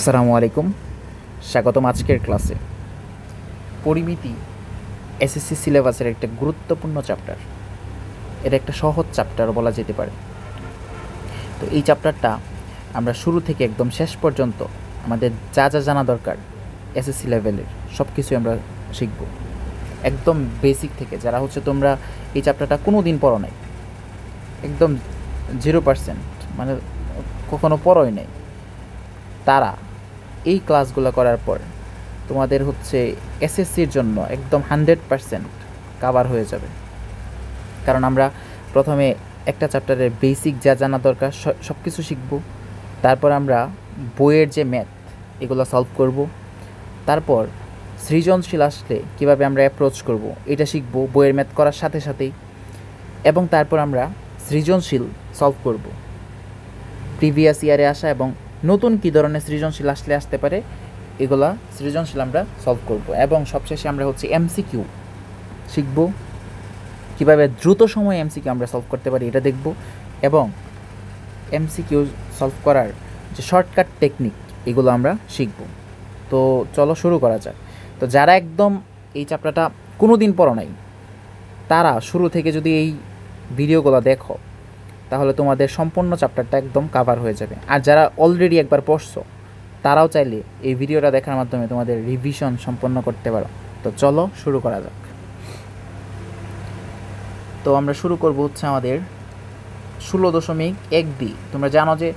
আসসালামু আলাইকুম, স্বাগতম আজকের ক্লাসে। পরিমিতি এসএসসি সিলেবাসের একটা গুরুত্বপূর্ণ চ্যাপ্টার। এটা একটা সহজ চ্যাপ্টার বলা যেতে পারে। তো এই চ্যাপ্টারটা আমরা শুরু থেকে একদম শেষ পর্যন্ত আমাদের যা যা জানা দরকার এসএসসি লেভেলের সব কিছুই আমরা শিখব, একদম বেসিক থেকে। যারা তোমরা এই চ্যাপ্টারটা কোনো দিন পড়ো নাই, একদম 0%, মানে কখনো পড়োই নাই, তারা এই ক্লাসগুলো করার পর তোমাদের এসএসসির জন্য একদম 100% কাভার হয়ে যাবে। কারণ আমরা প্রথমে একটা চ্যাপ্টারের বেসিক যা জানা দরকার সব কিছু শিখব। তারপর আমরা বইয়ের যে ম্যাথ এগুলো সলভ করব। তারপর সৃজনশীল আসলে কীভাবে আমরা অ্যাপ্রোচ করব এটা শিখব বইয়ের ম্যাথ করার সাথে সাথেই। এবং তারপর আমরা সৃজনশীল সলভ করব, প্রিভিয়াস ইয়ারে আসা এবং নতুন কী ধরনের সৃজনশীল আসতে পারে এগুলা সৃজনশীল আমরা সলভ করব। এবং সবশেষে আমরা এমসিকিউ শিখব, কীভাবে দ্রুত সময়ে এমসিকিউ আমরা সলভ করতে পারি এটা দেখব। এবং এমসিকিউ সলভ করার যে শর্টকাট টেকনিক এগুলো আমরা শিখব। তো চলো শুরু করা যাক। তো যারা একদম এই চ্যাপ্টারটা কোনো দিন পড়ো নাই, তারা শুরু থেকে যদি এই ভিডিওগুলো দেখো তাহলে তোমাদের সম্পূর্ণ চ্যাপ্টারটা একদম কাভার হয়ে যাবে। আর যারা অলরেডি একবার পড়ছো তারাও চাইলে এই ভিডিওটা দেখার মাধ্যমে তোমাদের রিভিশন সম্পন্ন করতে পারো। তো চলো শুরু করা যাক। তো আমরা শুরু করব আমাদের 16.1 তোমরা জানো যে,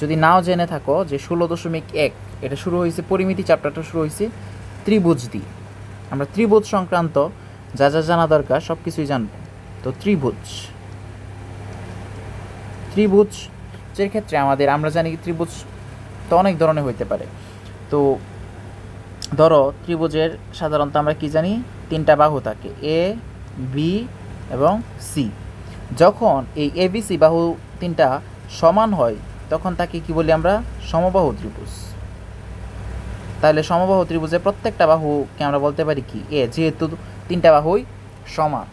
যদি নাও জেনে থাকো, যে 16.1 এটা শুরু হয়েছে, পরিমিতি চ্যাপ্টারটা শুরু হয়েছে ত্রিভুজ দিয়ে। আমরা ত্রিভুজ সংক্রান্ত যা যা জানা দরকার সব কিছুই জানবো। তো ত্রিভুজের ক্ষেত্রে আমরা জানি ত্রিভুজ তো অনেক ধরনের হইতে পারে। তো ধরো ত্রিভুজের সাধারণত আমরা কি জানি, 3টা বাহু থাকে, এ, বি এবং সি। যখন এই এ বি সি বাহু 3টা সমান হয় তখন তাকে কি বলি আমরা, সমবাহু ত্রিভুজ। তাহলে সমবাহু ত্রিভুজের প্রত্যেকটা বাহুকে আমরা বলতে পারি কি, এ, যেহেতু 3টা বাহুই সমান।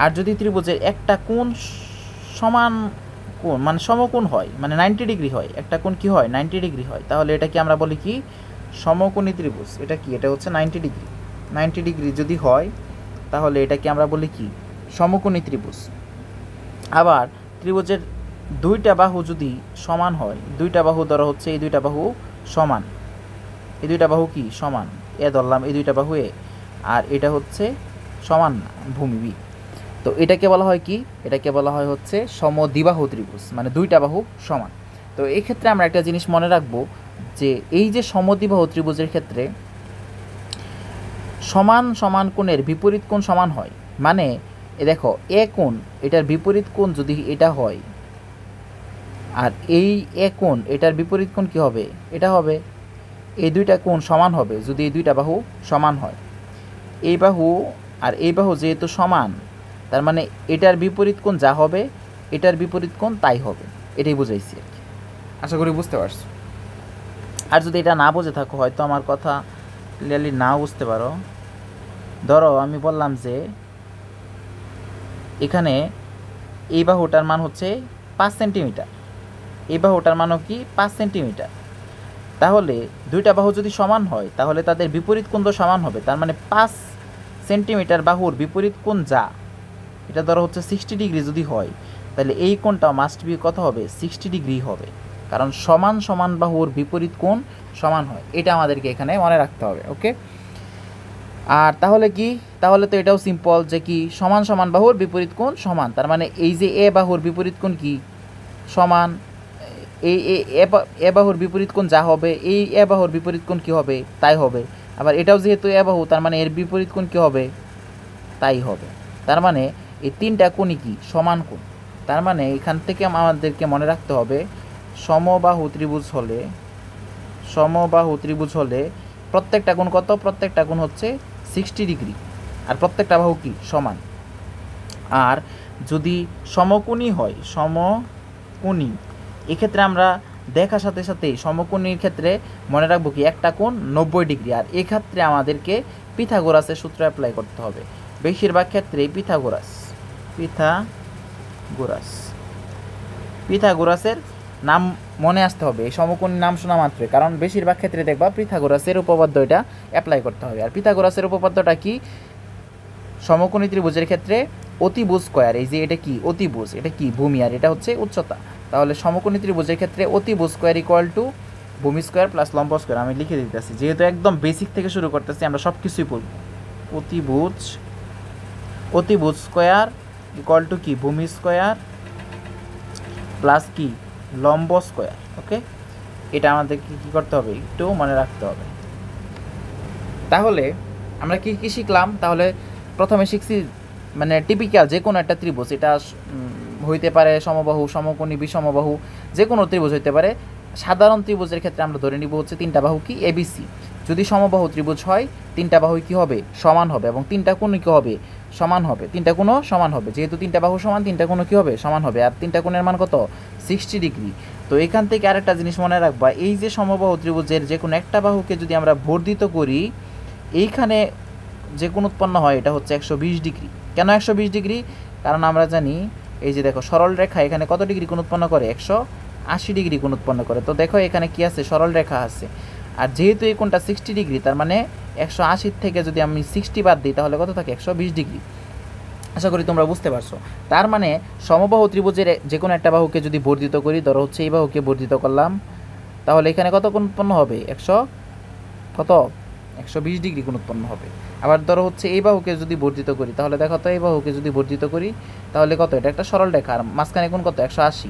আর যদি ত্রিভুজের একটা কোণ সমান কোণ মানে সমকোণ হয়, মানে 90 ডিগ্রি হয়, একটা কোণ কি হয় 90 ডিগ্রি হয়, তাহলে এটা কি আমরা বলি কি, সমকোণী ত্রিভুজ। এটা কি, এটা 90 ডিগ্রি। 90 ডিগ্রি যদি হয় তাহলে এটা কি আমরা বলি কি, সমকোণী ত্রিভুজ। আবার ত্রিভুজের 2টা বাহু যদি সমান হয়, 2টা বাহু ধরো এই 2টা বাহু সমান, এই 2টা বাহু কি সমান, এ ধরলাম, এই 2টা বাহু এ, আর এটা সমান না, ভূমি বি। তো এটাকে বলা হয় কি, এটাকে বলা হয় সমদ্বিবাহু ত্রিভুজ, মানে 2টা বাহু সমান। তো এই ক্ষেত্রে আমরা একটা জিনিস মনে রাখবো, যে এই যে সমদ্বিবাহু ত্রিভুজের ক্ষেত্রে সমান সমান কোণের বিপরীত কোণ সমান হয়। মানে দেখো, এ কোণ এটার বিপরীত কোণ যদি এটা হয়, আর এই এ কোণ এটার বিপরীত কোণ কি হবে, এটা হবে। এই 2টা কোণ সমান হবে যদি এই 2টা বাহু সমান হয়। এই বাহু আর এই বাহু যেহেতু সমান, তার মানে এটার বিপরীত কোণ যা হবে এটার বিপরীত কোণ তাই হবে। এটাই বুঝাইছি আর কি, আশা করি বুঝতে পারছো। আর যদি এটা না বুঝে থাকো, হয়তো আমার কথা ক্লিয়ারলি নাও বুঝতে পারো, ধরো আমি বললাম যে এখানে এই বাহুটার মান 5 সেন্টিমিটার, এই বাহুটার মানও কি 5 সেন্টিমিটার। তাহলে 2টা বাহু যদি সমান হয় তাহলে তাদের বিপরীত কোণ তো সমান হবে। তার মানে 5 সেন্টিমিটার বাহুর বিপরীত কোণ যা, এটা ধরো 60 ডিগ্রি যদি হয়, তাহলে এই কোণটা মাস্ট বি কত হবে, 60 ডিগ্রি হবে। কারণ সমান সমান বাহুর বিপরীত কোণ সমান হয়, এটা আমাদেরকে এখানে মনে রাখতে হবে। ওকে, আর তাহলে কি, তাহলে তো এটাও সিম্পল, যে কি সমান সমান বাহুর বিপরীত কোণ সমান। তার মানে এই যে এ বাহুর বিপরীত কোণ কি সমান, এই এ বাহুর বিপরীত কোণ যা হবে এই এ বাহুর বিপরীত কোণ কি হবে তাই হবে। আবার এটাও যেহেতু এ বাহু, তার মানে এর বিপরীত কোণ কি হবে, তাই হবে। তার মানে এই 3টা কোণই কি সমান কোণ। তার মানে এখান থেকে আমাদেরকে মনে রাখতে হবে, সমবাহু ত্রিভুজ হলে প্রত্যেকটা কোণ কত, প্রত্যেকটা কোণ 60 ডিগ্রি, আর প্রত্যেকটা বাহু কি সমান। আর যদি সমকোণী হয়, সমকোণী, এক্ষেত্রে আমরা দেখার সাথে সাথে সমকোণীর ক্ষেত্রে মনে রাখবো কি, একটা কোণ 90 ডিগ্রি। আর এক্ষেত্রে আমাদেরকে পিথাগোরাসের সূত্র অ্যাপ্লাই করতে হবে। বেশিরভাগ ক্ষেত্রেই পিথাগোরাসের নাম মনে আসতে হবে, এই সমকোণীর নাম শোনা মাত্রই, কারণ বেশিরভাগ ক্ষেত্রে দেখবা পিথাগোরাসের উপপাদ্য এটা অ্যাপ্লাই করতে হবে। আর পিথাগোরাসের উপপাদ্যটা কি? সমকোণী ত্রিভুজের ক্ষেত্রে অতিভুজ স্কয়ার, এই যে এটা কি অতিভুজ, এটা কি ভূমি, আর এটা হচ্ছে উচ্চতা। তাহলে সমকোণী ত্রিভুজের ক্ষেত্রে অতিভুজ স্কয়ার ইকুয়াল টু ভূমি স্কয়ার প্লাস লম্ব স্কয়ার। আমি লিখে দিতেছি, যেহেতু একদম বেসিক থেকে শুরু করতেছি, আমরা সব কিছুই পড়ব। অতিভুজ স্কয়ার ইকুয়াল টু কি ভূমি স্কয়ার প্লাস কি লম্ব স্কয়ার। ওকে, এটা আমাদেরকে কী করতে হবে, একটু মনে রাখতে হবে। তাহলে আমরা কি কি শিখলাম? তাহলে প্রথমে শিখছি মানে টিপিক্যাল যে কোনো একটা ত্রিভুজ, এটা হইতে পারে সমবাহু, সমকোণী, বিষমবাহু, যে কোনো ত্রিভুজ হইতে পারে। সাধারণ ত্রিভুজের ক্ষেত্রে আমরা ধরে নিব হচ্ছে তিনটা বাহু কি এবিসি। যদি সমবাহু ত্রিভুজ হয় তিনটা বাহু কি হবে, সমান হবে, এবং তিনটা কোণ কি হবে, সমান হবে। তিনটা কোণও সমান হবে, যেহেতু তিনটা বাহু সমান, তিনটা কোণ কি হবে, সমান হবে। আর তিনটা কোণের মান কত, 60 ডিগ্রি। তো এখান থেকে আরেকটা জিনিস মনে রাখবা, এই যে সমবাহু ত্রিভুজের যে কোনো একটা বাহুকে যদি আমরা বর্ধিত করি, এইখানে যে কোণ উৎপন্ন হয় এটা হচ্ছে 120 ডিগ্রি। কেন 120 ডিগ্রি? কারণ আমরা জানি এই যে দেখো সরল রেখা এখানে কত ডিগ্রি কোণ উৎপন্ন করে, 180 ডিগ্রি কোণ উৎপন্ন করে। তো দেখো এখানে কি আছে, সরল রেখা আছে। আর যেহেতু এই কোণটা 60 ডিগ্রি, তার মানে 180 থেকে যদি আমি 60 বাদ দিই তাহলে কত থাকে, 120 ডিগ্রি। আশা করি তোমরা বুঝতে পারছো। তার মানে সমবাহু ত্রিভুজের যে কোনো একটা বাহুকে যদি বর্ধিত করি, ধরো হচ্ছে এই বাহুকে বর্ধিত করলাম, তাহলে এখানে কত কোণ উৎপন্ন হবে, 120 ডিগ্রি কোণ উৎপন্ন হবে। আবার ধরো হচ্ছে এই বাহুকে যদি বর্ধিত করি, তাহলে দেখো তো এই বাহুকে যদি বর্ধিত করি তাহলে কত, এটা একটা সরল রেখা, আর মাঝখানে কোণ কত, 180,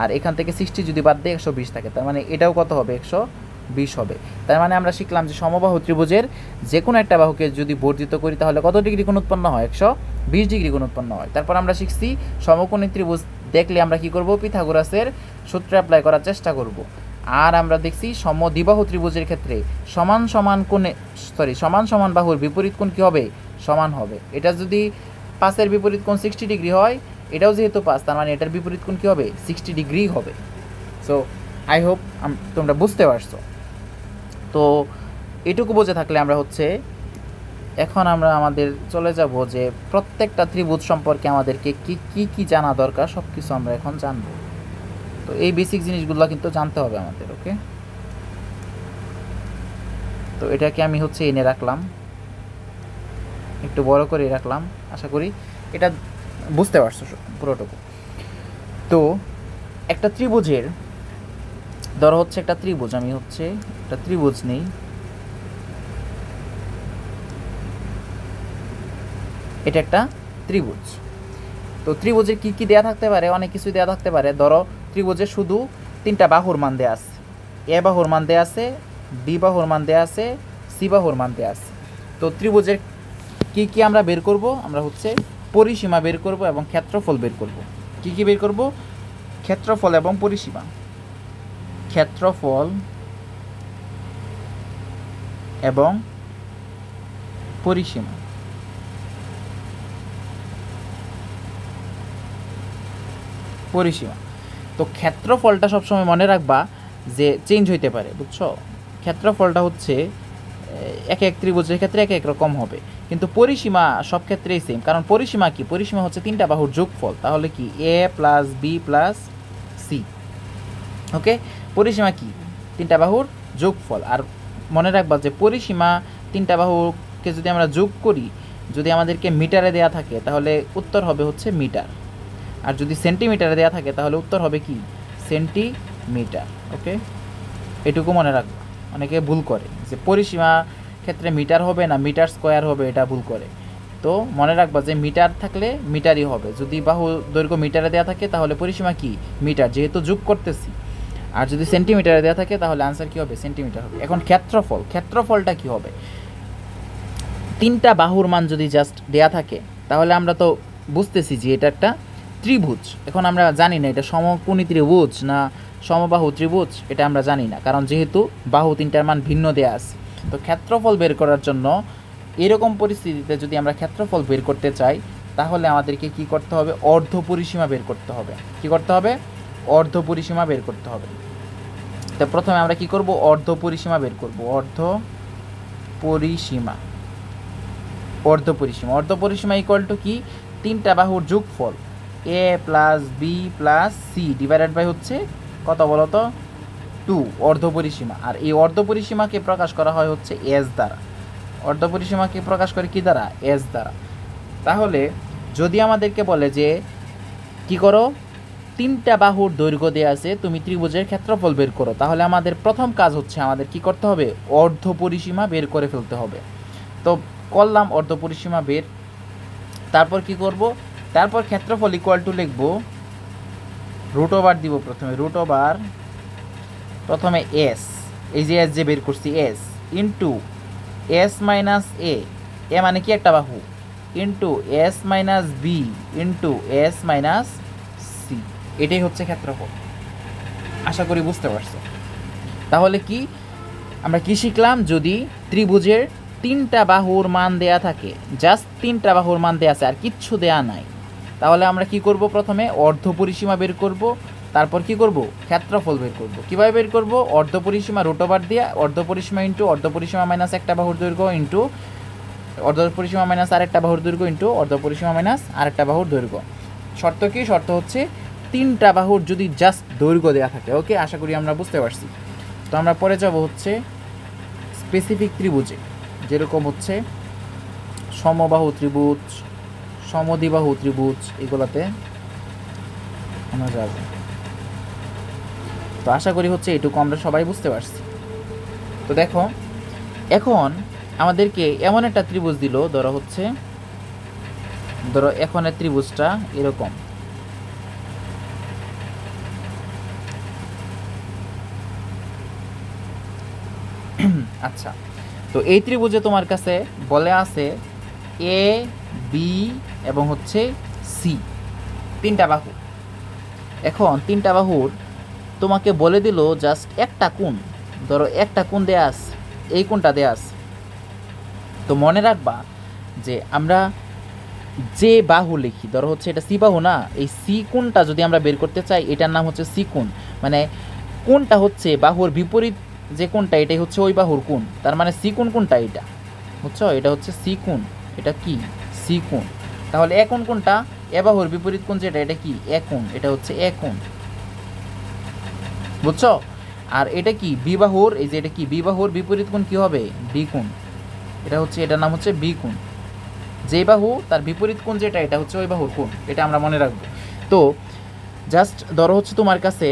আর এখান থেকে 60 যদি বাদ দিয়ে 120 থাকে, তার মানে এটাও কত হবে, 120 হবে। তার মানে আমরা শিখলাম যে সমবাহু ত্রিভুজের যে কোনো একটা বাহুকে যদি বর্ধিত করি তাহলে কত ডিগ্রি কোণ উৎপন্ন হয়, 120 ডিগ্রি কোণ উৎপন্ন হয়। তারপর আমরা শিখছি সমকোণী ত্রিভুজ দেখলে আমরা কি করব, পিথাগোরাসের সূত্র অ্যাপ্লাই করার চেষ্টা করব। আর আমরা দেখছি সমদ্বিবাহু ত্রিভুজের ক্ষেত্রে সমান সমান বাহুর বিপরীত কোণ কী হবে, সমান হবে। এটা যদি 5-এর বিপরীত কোণ 60 ডিগ্রি হয়, এটাও যেহেতু 5, তার মানে এটার বিপরীত কোণ কী হবে, 60 ডিগ্রি হবে। সো আই হোপ তোমরা বুঝতে পারছো। তো এটুকু বুঝে থাকলে আমরা হচ্ছে এখন আমরা আমাদের চলে যাব যে প্রত্যেকটা ত্রিভুজ সম্পর্কে আমাদেরকে কি জানা দরকার, সব কিছু আমরা এখন জানবো। তো এই বেসিক জিনিসগুলো কিন্তু জানতে হবে আমাদের। ওকে, তো এটাকে আমি হচ্ছে এনে রাখলাম, একটু বড় করে রাখলাম, আশা করি এটা বুঝতে পারছো পুরোটুকু। তো একটা ত্রিভুজের, ধরো হচ্ছে একটা ত্রিভুজ, আমি হচ্ছে একটা ত্রিভুজ নেই, এটা একটা ত্রিভুজ। তো ত্রিভুজের কি কি দেয়া থাকতে পারে, অনেক কিছু দেয়া থাকতে পারে। ধরো ত্রিভুজের শুধু তিনটা বাহুর মান দেয়া আছে, এ বাহুর মান দেয়া আছে, বি বাহুর মান দেয়া আছে, সি বাহুর মান দেয়া আছে। তো ত্রিভুজের কি কি আমরা বের করব, আমরা হচ্ছে পরিসীমা বের করব এবং ক্ষেত্রফল বের করব। কি কি বের করব, ক্ষেত্রফল এবং পরিসীমা। ক্ষেত্রফল এবং পরিসীমা। তো ক্ষেত্রফলটা সবসময় মনে রাখবা যে চেঞ্জ হইতে পারে, বুঝছো? ক্ষেত্রফলটা হচ্ছে এক এক ত্রিভুজের ক্ষেত্রে এক এক রকম হবে, কিন্তু পরিসীমা সব ক্ষেত্রেই সেম। কারণ পরিসীমা কি, পরিসীমা হচ্ছে তিনটা বাহুর যোগফল। তাহলে কি, এ প্লাস বি প্লাস সি। ওকে, পরিসীমা কি, তিনটা বাহুর যোগফল। আর মনে রাখবা যে পরিসীমা তিনটা বাহুকে যদি আমরা যোগ করি, যদি আমাদেরকে মিটারে দেয়া থাকে তাহলে উত্তর হবে হচ্ছে মিটার, আর যদি সেন্টিমিটারে দেওয়া থাকে তাহলে উত্তর হবে কি, সেন্টিমিটার। ওকে, এটুকু মনে রাখবো। অনেকে ভুল করে যে পরিসীমা ক্ষেত্রে মিটার হবে না মিটার স্কোয়ার হবে, এটা ভুল করে। তো মনে রাখবা যে মিটার থাকলে মিটারই হবে, যদি বাহু দৈর্ঘ্য মিটারে দেওয়া থাকে তাহলে পরিসীমা কি, মিটার, যেহেতু যোগ করতেছি। আর যদি সেন্টিমিটারে দেওয়া থাকে তাহলে আনসার কি হবে, সেন্টিমিটার হবে। এখন ক্ষেত্রফলটা কি হবে, তিনটা বাহুর মান যদি জাস্ট দেয়া থাকে তাহলে আমরা তো বুঝতেছি যে এটা একটা ত্রিভুজ। এখন আমরা জানি না এটা সমকোণী ত্রিভুজ না সমবাহু ত্রিভুজ, এটা আমরা জানি না, কারণ যেহেতু বাহু তিনটার মান ভিন্ন দেয়া আছে। তো ক্ষেত্রফল বের করার জন্য এরকম পরিস্থিতিতে যদি আমরা ক্ষেত্রফল বের করতে চাই তাহলে আমাদেরকে কি করতে হবে, অর্ধ পরিসীমা বের করতে হবে। কি করতে হবে, অর্ধ পরিসীমা বের করতে হবে। তো প্রথমে আমরা কি করব, অর্ধ পরিসীমা বের করব। অর্ধ পরিসীমা ইকুয়াল টু কি, তিনটা বাহুর যোগফল a plus b plus c divided by হচ্ছে কত বলো তো 2 অর্ধপরিসীমা। আর এই অর্ধপরিসীমাকে প্রকাশ করা হয় হচ্ছে এস দ্বারা। অর্ধপরিসীমাকে প্রকাশ করে কি দ্বারা? এস দ্বারা। তাহলে যদি আমাদেরকে বলে যে কি করো, 3টা বাহুর দৈর্ঘ্য দেওয়া আছে, তুমি ত্রিভুজের ক্ষেত্রফল বের করো, তাহলে আমাদের প্রথম কাজ হচ্ছে আমাদের কি করতে হবে? অর্ধপরিসীমা বের করে ফেলতে হবে। তো করলাম অর্ধপরিসীমা বের। তারপর কি করব? তারপর ক্ষেত্রফল ইকুয়াল টু লিখব, রুট ওভার দিব প্রথমে এস, এই যে এস যে বের করছি S, into S minus A, A মানে কি একটা বাহু, into S minus B into S minus C. এটাই হচ্ছে ক্ষেত্রফল। আশা করি বুঝতে পারছো। তাহলে কি আমরা কি শিখলাম? যদি ত্রিভুজের 3টা বাহুর মান দেয়া থাকে, জাস্ট 3টা বাহুর মান দেয়া আছে আর কিচ্ছু দেয়া নাই, তাহলে আমরা কি করব? প্রথমে অর্ধপরিসীমা বের করব, তারপর কি করব? ক্ষেত্রফল বের করব। কিভাবে বের করব? অর্ধপরিসীমা রুট ওভার দিয়ে, অর্ধপরিসীমা ইন্টু অর্ধপরিসীমা মাইনাস একটা বাহুর দৈর্ঘ্য ইন্টু অর্ধপরিসীমা মাইনাস আরেকটা বাহুর দৈর্ঘ্য ইন্টু অর্ধপরিসীমা মাইনাস আরেকটা বাহুর দৈর্ঘ্য। শর্ত কি? শর্ত হচ্ছে 3টা বাহুর যদি জাস্ট দৈর্ঘ্য দেওয়া থাকে। ওকে, আশা করি আমরা বুঝতে পারছি। তো আমরা পরে যাব হচ্ছে স্পেসিফিক ত্রিভুজে, যেরকম হচ্ছে সমবাহু ত্রিভুজ, সমদ্বিবাহু ত্রিভুজ, এগুলাতে আমরা যাব। তো আশা করি হচ্ছে এটুকু আমরা সবাই বুঝতে পারছি। তো দেখো, এখন আমাদেরকে এমন একটা ত্রিভুজ দিল, ধরো এখনের ত্রিভুজটা এরকম। আচ্ছা, তো এই ত্রিভুজে তোমার কাছে বলে আছে এ, বি এবং হচ্ছে সি, 3টা বাহু। এখন 3টা বাহুর তোমাকে বলে দিল জাস্ট একটা কোণ, ধরো একটা কোণ দেয়া আছে, এই কোণটা দেয়া আছে। তো মনে রাখবা যে আমরা যে বাহু লিখি, ধরো হচ্ছে এটা সি বাহু না, এই সি কোণটা যদি আমরা বের করতে চাই, এটার নাম হচ্ছে সি কোণ। মানে কোণটা হচ্ছে বাহুর বিপরীত যে কোণটা, এটাই হচ্ছে ওই বাহুর কোণ। তার মানে সি কোণ কোনটা? এটা, বুঝছো? এটা হচ্ছে সি কোণ। এটা কি? সি কোণ। তাহলে এ কোণ কোনটা? এ বাহুর বিপরীত কোণ যেটা, এটা কি? এ কোণ। এটা হচ্ছে এ কোণ, বুঝছো? আর এটা কি? বি বাহুর, এই যে এটা কি? বি বাহুর বিপরীত কোণ কি হবে? বি কোণ। এটা হচ্ছে, এটার নাম হচ্ছে বি কোণ। যে বাহু তার বিপরীত কোণ যেটা, এটা হচ্ছে ওই বাহুর কোণ। এটা আমরা মনে রাখবো। তো জাস্ট ধরো হচ্ছে তোমার কাছে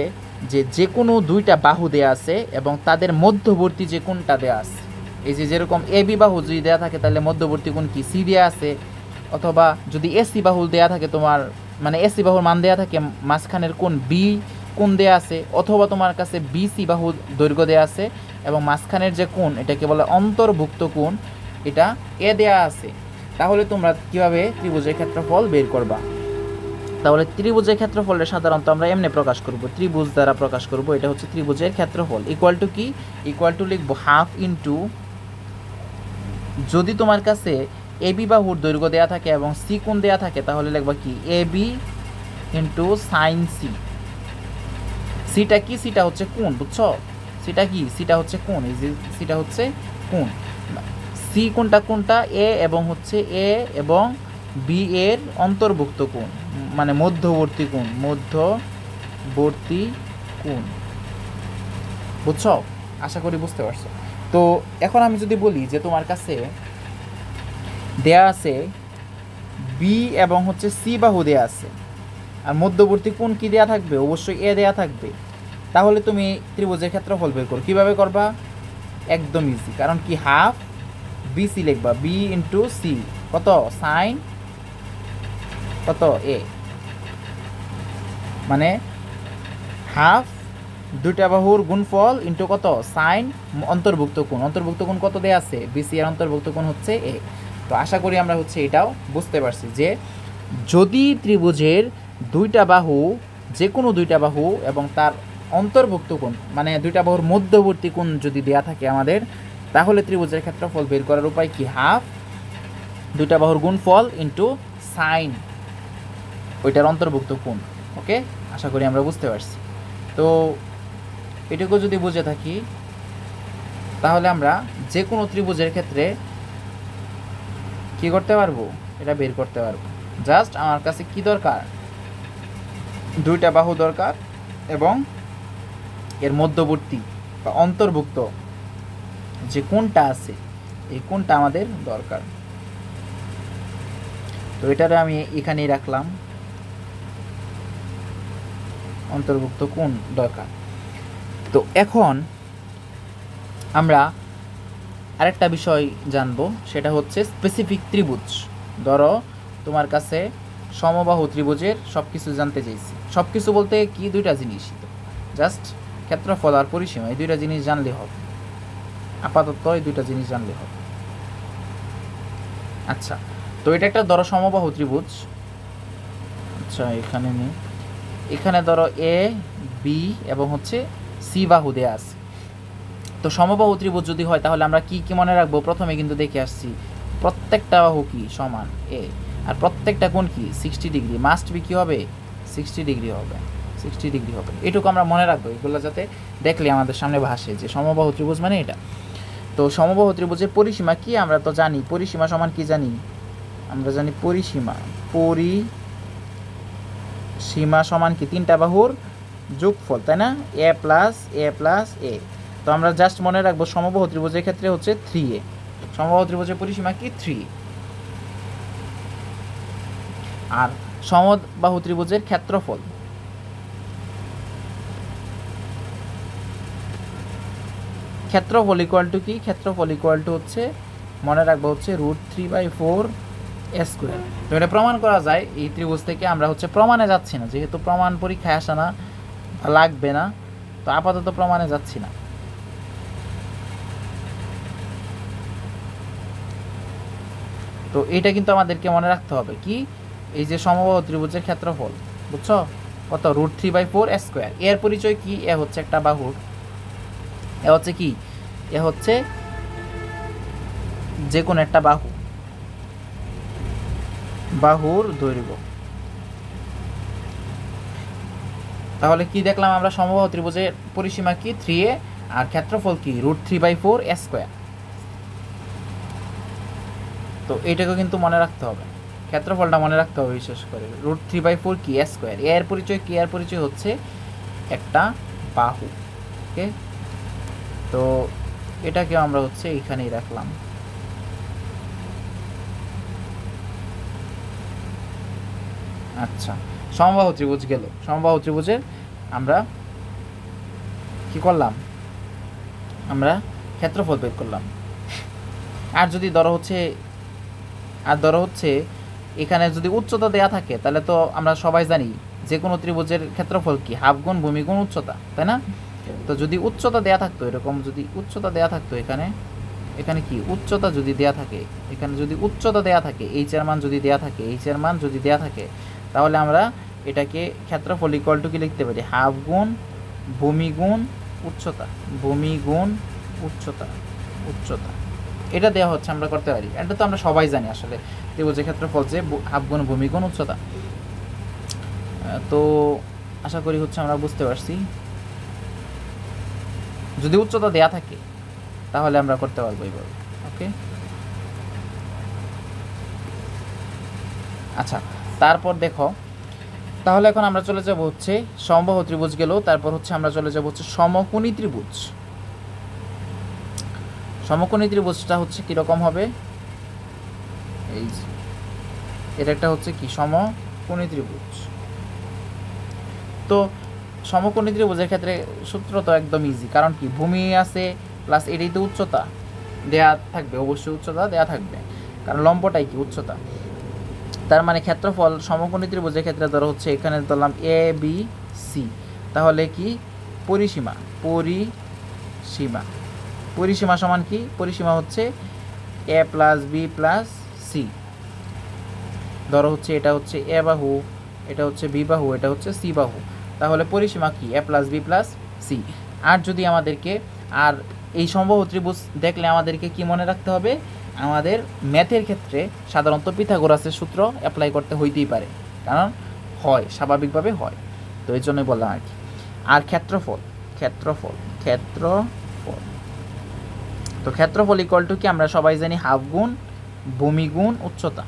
যে কোনো 2টা বাহু দেয়া আছে এবং তাদের মধ্যবর্তী যে কোণটা দেয়া আছে, এই যে যেরকম এ বি বাহু যদি দেয়া থাকে, তাহলে মধ্যবর্তী কোণ কি? সি দেয়া আছে। অথবা যদি এসি বাহু দেয়া থাকে, তোমার মানে এসি বাহুর মান দেয়া থাকে, মাঝখানের কোণ বি কোণ দেয়া আছে। অথবা তোমার কাছে বিসি বাহু দৈর্ঘ্য দেয়া আছে এবং মাঝখানের যে কোণ, এটাকে বলে অন্তর্ভুক্ত কোণ, এটা এ দেয়া আছে। তাহলে তোমরা কিভাবে ত্রিভুজের ক্ষেত্রফল বের করবা? তাহলে ত্রিভুজের ক্ষেত্রফলটা সাধারণত আমরা এমনি প্রকাশ করব, ত্রিভুজ দ্বারা প্রকাশ করব। এটা হচ্ছে ত্রিভুজের ক্ষেত্রফল। ইকুয়াল টু কি? ইকুয়াল টু লিখবো হাফ ইন্টু, যদি তোমার কাছে এ বি বাহুর দৈর্ঘ্য দেওয়া থাকে এবং সি কোণ দেওয়া থাকে, তাহলে লিখবা কি? A B into sign C. সিটা কি? সিটা হচ্ছে কোণ, বুঝছো? সিটা কি? সিটা হচ্ছে কোণ। এই যে সিটা হচ্ছে কোণ। সি কোণটা কোনটা? এ এবং হচ্ছে এ এবং বি এর অন্তর্ভুক্ত কোণ, মানে মধ্যবর্তী কোণ, মধ্যবর্তী কোণ, বুঝছো? আশা করি বুঝতে পারছো। তো এখন আমি যদি বলি যে তোমার কাছে দেয়া আছে বি এবং হচ্ছে সি বাহু দেয়া আছে, আর মধ্যবর্তী কোণ কি দেয়া থাকবে? অবশ্যই এ দেয়া থাকবে। তাহলে তুমি ত্রিভুজের ক্ষেত্রফল বের করো। কীভাবে করবা? একদম ইজি, কারণ কি? হাফ বিসি লিখবা, বি ইন্টু সি, কত? সাইন কত? এ, মানে হাফ 2টা বাহুর গুণফল ইন্টু কত? সাইন অন্তর্ভুক্ত কোণ। অন্তর্ভুক্ত কোণ কত দেয়া আছে? বিসি এর অন্তর্ভুক্ত কোণ হচ্ছে এ। তো আশা করি আমরা হচ্ছে এটাও বুঝতে পারছি যে যদি ত্রিভুজের 2টা বাহু, যে কোনো 2টা বাহু এবং তার অন্তর্ভুক্ত কোণ, মানে 2টা বাহুর মধ্যবর্তী কোণ যদি দেয়া থাকে আমাদের, তাহলে ত্রিভুজের ক্ষেত্রফল বের করার উপায় কি? হাফ 2টা বাহুর গুণফল ইন্টু সাইন ওইটার অন্তর্ভুক্ত কোণ। ওকে, আশা করি আমরা বুঝতে পারছি। তো এটুকু যদি বুঝে থাকি, তাহলে আমরা যে কোনো ত্রিভুজের ক্ষেত্রে কি করতে পারবো? এটা বের করতে পারবো। জাস্ট আমার কাছে কি দরকার? 2টা বাহু দরকার এবং এর মধ্যবর্তী বা অন্তর্ভুক্ত যে কোণটা আছে এই কোণটা আমাদের দরকার। তো এটারে আমি এখানেই রাখলাম, অন্তর্ভুক্ত কোণ দরকার। তো এখন আমরা আরেকটা বিষয় জানবো, সেটা হচ্ছে স্পেসিফিক ত্রিভুজ। ধরো তোমার কাছে সমবাহু ত্রিভুজের সব কিছু জানতে চাইছি, সব কিছু বলতে কি দুইটা জিনিসই, তো জাস্ট ক্ষেত্রফল আর পরিসীমা, এই দুইটা জিনিস জানলে হবে, আপাতত এই দুইটা জিনিস জানলে হবে। আচ্ছা, তো এটা একটা ধরো সমবাহু ত্রিভুজ। আচ্ছা এখানে নেই, এখানে ধরো এ বি এবং হচ্ছে সি বাহু দেয়া আছে। তো সমবাহু ত্রিভুজ যদি হয় তাহলে আমরা কি কি মনে রাখবো? প্রথমে কিন্তু দেখে আসছি প্রত্যেকটা বাহু কি সমান এ, আর প্রত্যেকটা কোণ কি 60 ডিগ্রি, মাস্ট বি কি হবে 60 ডিগ্রি হবে, 60 ডিগ্রি হবে। এটুকু আমরা মনে রাখবো, এগুলো যাতে দেখলে আমাদের সামনে ভাসে যে সমবাহু ত্রিভুজ মানে এটা। তো সমবাহু ত্রিভুজের পরিসীমা কি আমরা তো জানি, পরিসীমা সমান কি জানি আমরা, জানি পরিসীমা সমান কি তিনটা বাহুর যোগফল, তাই না? এ প্লাস এ। তো আমরা জাস্ট মনে রাখবো সমবাহু ত্রিভুজের ক্ষেত্রে হচ্ছে 3a, সমবাহু ত্রিভুজের পরিসীমা কি 3a। আর সমবাহু ত্রিভুজের ক্ষেত্রফল ইকুয়াল টু কি? ক্ষেত্রফল ইকুয়াল টু হচ্ছে মনে রাখবো হচ্ছে √3/4 স্কোয়ার। তো এটা প্রমাণ করা যায় এই ত্রিভুজ থেকে। আমরা হচ্ছে প্রমাণে যাচ্ছি না, যেহেতু প্রমাণ পরীক্ষায় আসে না, লাগবে না, তো আপাতত প্রমাণে যাচ্ছি না। তো এটা কিন্তু আমাদেরকে মনে রাখতে হবে কি, এই যে সমবাহু ত্রিভুজের ক্ষেত্রফল, বুঝছো কত? √3/4 স্কোয়ার। এর পরিচয় কি? এ হচ্ছে একটা বাহুর, এ হচ্ছে কি, এ হচ্ছে যে কোনো একটা বাহুর দৈর্ঘ্য। তাহলে কি দেখলাম আমরা? সমবাহু ত্রিভুজের পরিসীমা কি 3a, আর ক্ষেত্রফল কি √3/4 স্কোয়ার। তো এইটাকে কিন্তু মনে রাখতে হবে, ক্ষেত্রফলটা মনে রাখতে হবে বিশেষ করে। √3/4 কি স্কোয়ার। এর পরিচয় কি? এর পরিচয় হচ্ছে একটা বাহু। ওকে, তো এটাকে আমরা হচ্ছে এইখানেই রাখলাম। আচ্ছা, সমবাহু ত্রিভুজ গেল। সমবাহু ত্রিভুজের আমরা কি করলাম? আমরা ক্ষেত্রফল বের করলাম। আর যদি ধরো হচ্ছে এখানে যদি উচ্চতা দেয়া থাকে, তাহলে তো আমরা সবাই জানি যে কোনো ত্রিভুজের ক্ষেত্রফল কি হাফ গুণ ভূমি গুণ উচ্চতা, তাই না? তো যদি উচ্চতা দেয়া থাকতো, এরকম যদি উচ্চতা দেয়া থাকতো, এখানে কি উচ্চতা যদি দেয়া থাকে, এখানে যদি উচ্চতা দেয়া থাকে, এইচ এর মান যদি দেয়া থাকে, তাহলে আমরা এটাকে ক্ষেত্রফল ইকুয়াল টু কি লিখতে পারি? হাফ গুণ ভূমি গুণ উচ্চতা, উচ্চতা এটা দেওয়া হচ্ছে, আমরা করতে পারি। এটা তো আমরা সবাই জানি আসলে ত্রিভুজের ক্ষেত্রফল যে হাফ গুণ ভূমি গুণ উচ্চতা। তো আশা করি হচ্ছে আমরা বুঝতে পারছি। যদি উচ্চতা দেয়া থাকে তাহলে আমরা করতে পারবো এইভাবে। ওকে, আচ্ছা, তারপর দেখো, তাহলে এখন আমরা চলে যাব হচ্ছে সমবাহু ত্রিভুজ গেল, তারপর হচ্ছে আমরা চলে যাব হচ্ছে সমকোণী ত্রিভুজ। সমকোণী ত্রিভুজটা হচ্ছে কীরকম হবে? এই এটা একটা হচ্ছে কি সমকোণী ত্রিভুজ। তো সমকোণী ত্রিভুজের ক্ষেত্রে সূত্র তো একদম ইজি, কারণ কি ভূমি আছে প্লাস এটাই তো উচ্চতা দেয়া থাকবে, অবশ্যই উচ্চতা দেয়া থাকবে, কারণ লম্বটাই কি উচ্চতা। তার মানে ক্ষেত্রফল সমকোণী ত্রিভুজের ক্ষেত্রে ধরো হচ্ছে এখানে ধরলাম এ বি সি, তাহলে কি পরিসীমা সমান কি? পরিসীমা হচ্ছে এ প্লাস বি প্লাস সি। ধরো হচ্ছে এটা হচ্ছে এ বাহু, এটা হচ্ছে বি বাহু, এটা হচ্ছে সি বাহু, তাহলে পরিসীমা কি? এ প্লাস বি প্লাস সি। আর যদি আমাদেরকে আর এই সমবাহু ত্রিভুজ দেখলে আমাদেরকে কি মনে রাখতে হবে? আমাদের ম্যাথের ক্ষেত্রে সাধারণত পিথাগোরাসের সূত্র অ্যাপ্লাই করতে হইতেই পারে, কারণ হয়, স্বাভাবিকভাবে হয়, তো এই জন্যই বললাম আর কি। আর ক্ষেত্রফল তো ক্ষেত্রফল ইকুয়াল টু কি? আমরা সবাই জানি হাফ গুণ ভূমি গুণ উচ্চতা,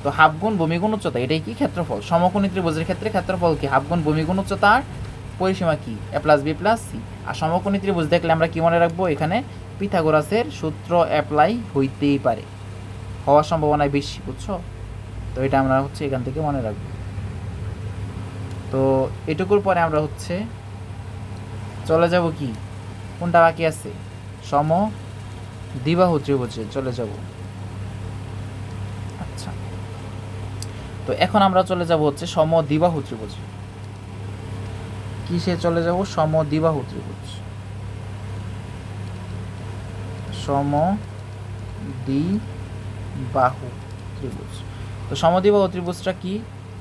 তো হাফ গুণ ভূমি গুণ উচ্চতা, এটাই কি ক্ষেত্রফল। সমকোণী ত্রিভুজের ক্ষেত্রে ক্ষেত্রফল কি হাফ গুণ ভূমি গুণ উচ্চতা, আর পরিসীমা কি a plus b plus c। আর সমকোণী ত্রিভুজ দেখলে আমরা কি মনে রাখবো, এখানে পিথাগোরাসের সূত্র অ্যাপ্লাই হইতেই পারে, হওয়ার সম্ভাবনা বেশি, বুঝছো। তো এটা আমরা হচ্ছে এখান থেকে মনে রাখবো। তো এটুকুর পরে আমরা হচ্ছে চলে যাব কি, কোনটা বাকি আছে, সম দ্বিবাহু ত্রিভুজে চলে যাব। আচ্ছা, তো এখন আমরা চলে যাব হচ্ছে সম দ্বিবাহু ত্রিভুজে। কিসে চলে যাব, সম দ্বিবাহু ত্রিভুজ। সম দ্বিবাহু ত্রিভুজ। তো সমদ্বিবাহু ত্রিভুজটা কি,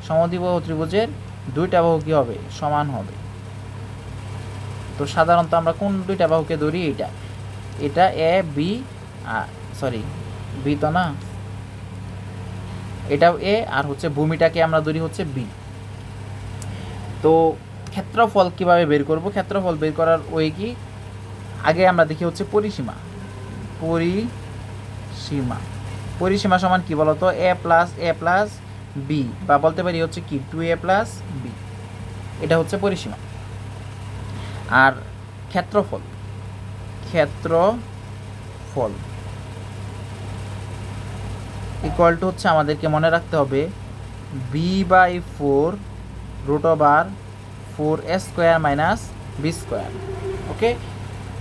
সমদ্বিবাহু ত্রিভুজের দুইটা বাহু কি হবে, সমান হবে। তো সাধারণত আমরা কোন দুইটা বাহুকে ধরি, এটা এটা এ বি, সরি বি তো না, এটাও এ, আর হচ্ছে ভূমিটাকে আমরা ধরি হচ্ছে বি। তো ক্ষেত্রফল কিভাবে বের করব, ক্ষেত্রফল বের করার ওই কি, আগে আমরা দেখি হচ্ছে পরিসীমা। পরিসীমা, পরিসীমা সমান কি বলতো, এ প্লাস বি, বা বলতে পারি হচ্ছে কি 2a প্লাস বি, এটা হচ্ছে পরিসীমা। আর ক্ষেত্রফল, ক্ষেত্রফল ইকুয়াল টু হচ্ছে আমাদেরকে মনে রাখতে হবে b/4 √4a² মাইনাস b²। ওকে,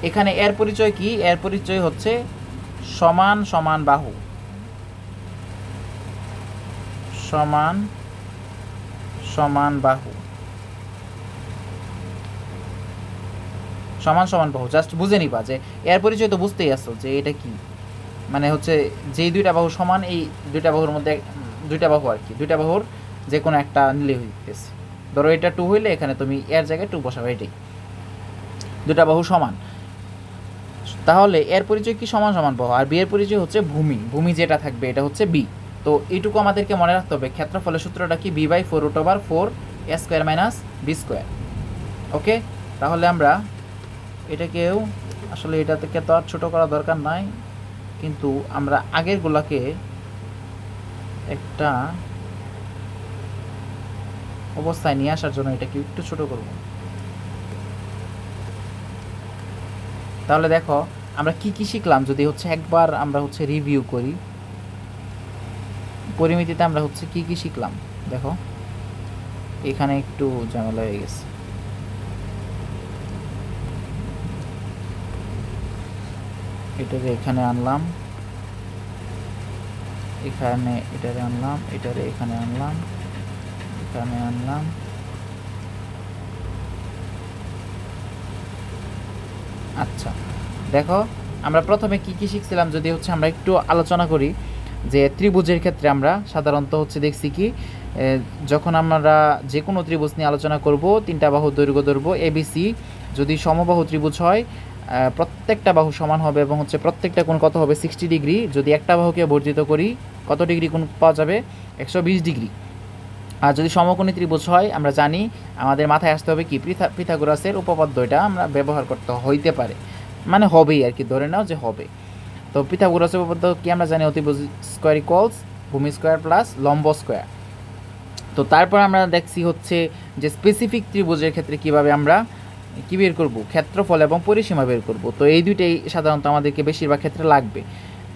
এখানে এর পরিচয় কি, এর পরিচয় হচ্ছে সমান সমান বাহু, সমান সমান বাহু, সমান সমান বাহু। জাস্ট বুঝে নিবা যে এর পরিচয় তো বুঝতেই আসছো যে এটা কি, মানে হচ্ছে যেই দুইটা বাহু সমান, এই দুইটা বাহুর মধ্যে দুইটা বাহু আর কি, দুইটা বাহুর যে কোনো একটা নিলে হইতেছে। ধরো এটা 2 হইলে এখানে তুমি এর জায়গায় 2 বসাবে, এটাই দুইটা বাহু সমান। তাহলে এর পরিচয় কি, সমান সমান বাহু। আর বি এর পরিচয় হচ্ছে ভূমি, ভূমি যেটা থাকবে এটা হচ্ছে বি। তো এইটুকু আমাদেরকে মনে রাখতে হবে। ক্ষেত্রফলের সূত্রটা কি, b/4 √4a² মাইনাস b²। ওকে, তাহলে আমরা এটাকেও আসলে এটা থেকে তো আর ছোটো করা দরকার নাই, কিন্তু আমরা আগেরগুলোকে একটা অবস্থায় নিয়ে আসার জন্য এটাকে একটু ছোট করব। তাহলে দেখো আমরা কি কি শিখলাম, যদি হচ্ছে একবার আমরা হচ্ছে রিভিউ করি, পরিমিতিতে আমরা হচ্ছে কি কি শিখলাম। দেখো এখানে একটু ঝামেলা হয়ে গেছে, এটারে এখানে আনলাম, এখানে এটারে আনলাম, এটারে এখানে আনলাম, এখানে আনলাম। আচ্ছা দেখো আমরা প্রথমে কি কি শিখছিলাম, যদি হচ্ছে আমরা একটু আলোচনা করি, যে ত্রিভুজের ক্ষেত্রে আমরা সাধারণত হচ্ছে দেখছি কি, যখন আমরা যে কোনো ত্রিভুজ নিয়ে আলোচনা করব, তিনটা বাহু দৈর্ঘ্য ধরবো এবিসি, যদি সমবাহু ত্রিভুজ হয় প্রত্যেকটা বাহু সমান হবে এবং হচ্ছে প্রত্যেকটা কোণ কত হবে 60 ডিগ্রি। যদি একটা বাহুকে বর্ধিত করি কত ডিগ্রি কোণ পাওয়া যাবে, 120 ডিগ্রি। আর যদি সমকোণী ত্রিভুজ হয় আমরা জানি আমাদের মাথায় আসতে হবে কি, পিথাগোরাসের উপপাদ্য, এটা আমরা ব্যবহার করতে হইতে পারে, মানে হবেই আর কি, ধরে নাও যে হবে। তো পিথাগোরাসের উপপাদ্য কি আমরা জানি, অতিভুজ স্কোয়ার ইকুয়ালস ভূমি স্কোয়ার প্লাস লম্ব স্কোয়ার। তো তারপর আমরা দেখছি হচ্ছে যে স্পেসিফিক ত্রিভুজের ক্ষেত্রে কিভাবে আমরা কি বের করব, ক্ষেত্রফল এবং পরিসীমা বের করব। তো এই দুইটাই সাধারণত আমাদেরকে বেশিরভাগ ক্ষেত্রে লাগবে।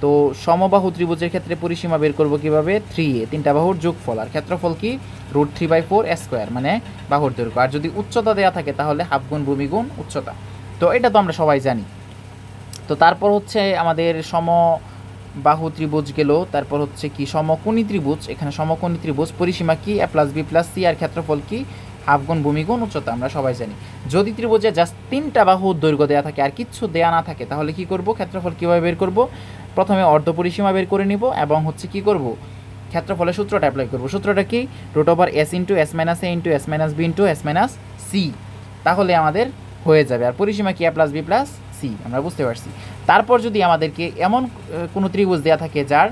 তো সমবাহু ত্রিভুজের ক্ষেত্রে পরিসীমা বের করব কিভাবে, 3a, তিনটা বাহুর যোগফল, আর ক্ষেত্রফল কি √3/4a², মানে বাহুর দৈর্ঘ্য। আর যদি উচ্চতা দেওয়া থাকে তাহলে হাফ গুণ ভূমি গুণ উচ্চতা। তো এটা তো আমরা সবাই জানি। তো তারপর হচ্ছে আমাদের সমবাহু ত্রিভুজ গেল, তারপর হচ্ছে কি সমকোণী ত্রিভুজ। এখানে সমকোণী ত্রিভুজ পরিসীমা কি a + b + c, আর ক্ষেত্রফল কি হাফ গুণ ভূমি গুণ উচ্চতা, আমরা সবাই জানি। যদি ত্রিভুজে জাস্ট তিনটা বাহুর দৈর্ঘ্য দেওয়া থাকে আর কিচ্ছু দেওয়া না থাকে তাহলে কি করব, ক্ষেত্রফল কীভাবে বের করব, প্রথমে অর্ধ পরিসীমা বের করে নিব এবং হচ্ছে কি করব, ক্ষেত্রফলের সূত্রটা অ্যাপ্লাই করব। সূত্রটা কি, √s × s - a × s - b × s - c, তাহলে আমাদের হয়ে যাবে। আর পরিসীমা কি a + b + c, আমরা বুঝতে পারছি। তারপর যদি আমাদেরকে এমন কোনো ত্রিভুজ দেওয়া থাকে যার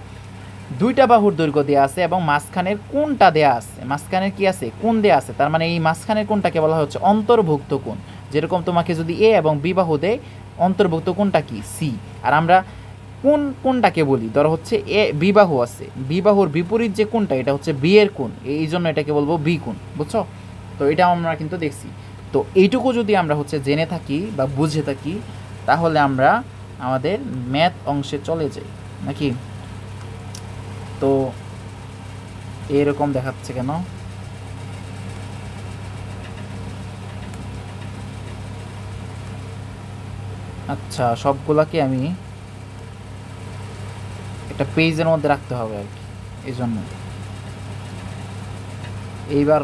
দুইটা বাহুর দৈর্ঘ্য দেওয়া আছে এবং মাঝখানের কোণটা দেওয়া আছে, মাঝখানের কি আছে, কোণ দেওয়া আছে, তার মানে এই মাঝখানের কোণটাকে বলা হচ্ছে অন্তর্ভুক্ত কোণ। যেরকম তোমাকে যদি এ এবং বি বাহু দেয়, অন্তর্ভুক্ত কোণটা কি, সি। আর আমরা কোনটাকে বলি, ধরো হচ্ছে এ বি বাহু আছে, বি বাহুর বিপরীত যে কোনটা এটা হচ্ছে বি এর কোণ, এই জন্য এটাকে বলবো বি কোণ, বুঝছো? তো এটা আমরা কিন্তু দেখছি। তো এইটুকু যদি আমরা হচ্ছে জেনে থাকি বা বুঝে থাকি তাহলে আমরা আমাদের ম্যাথ অংশে চলে যাই নাকি। তো এরকম দেখাচ্ছে কেন? আচ্ছা, সবগুলাকে আমি একটা পেজের মধ্যে রাখতে হবে আর কি, এই জন্য। এইবার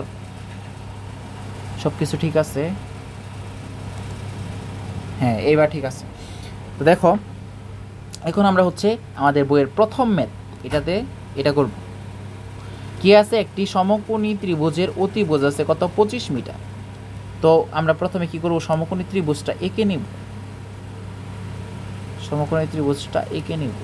সব কিছু ঠিক আছে? হ্যাঁ, এইবার ঠিক আছে। তো দেখো এখন আমরা হচ্ছে আমাদের বইয়ের প্রথম ম্যাথ এটাতে এটা করব। কি আছে, একটি সমকোণী ত্রিভুজের অতিভুজ আছে কত 25 মিটার। তো আমরা প্রথমে কি করব, সমকোণী ত্রিভুজটা এঁকে নিব, সমকোণী ত্রিভুজটা এঁকে নিব।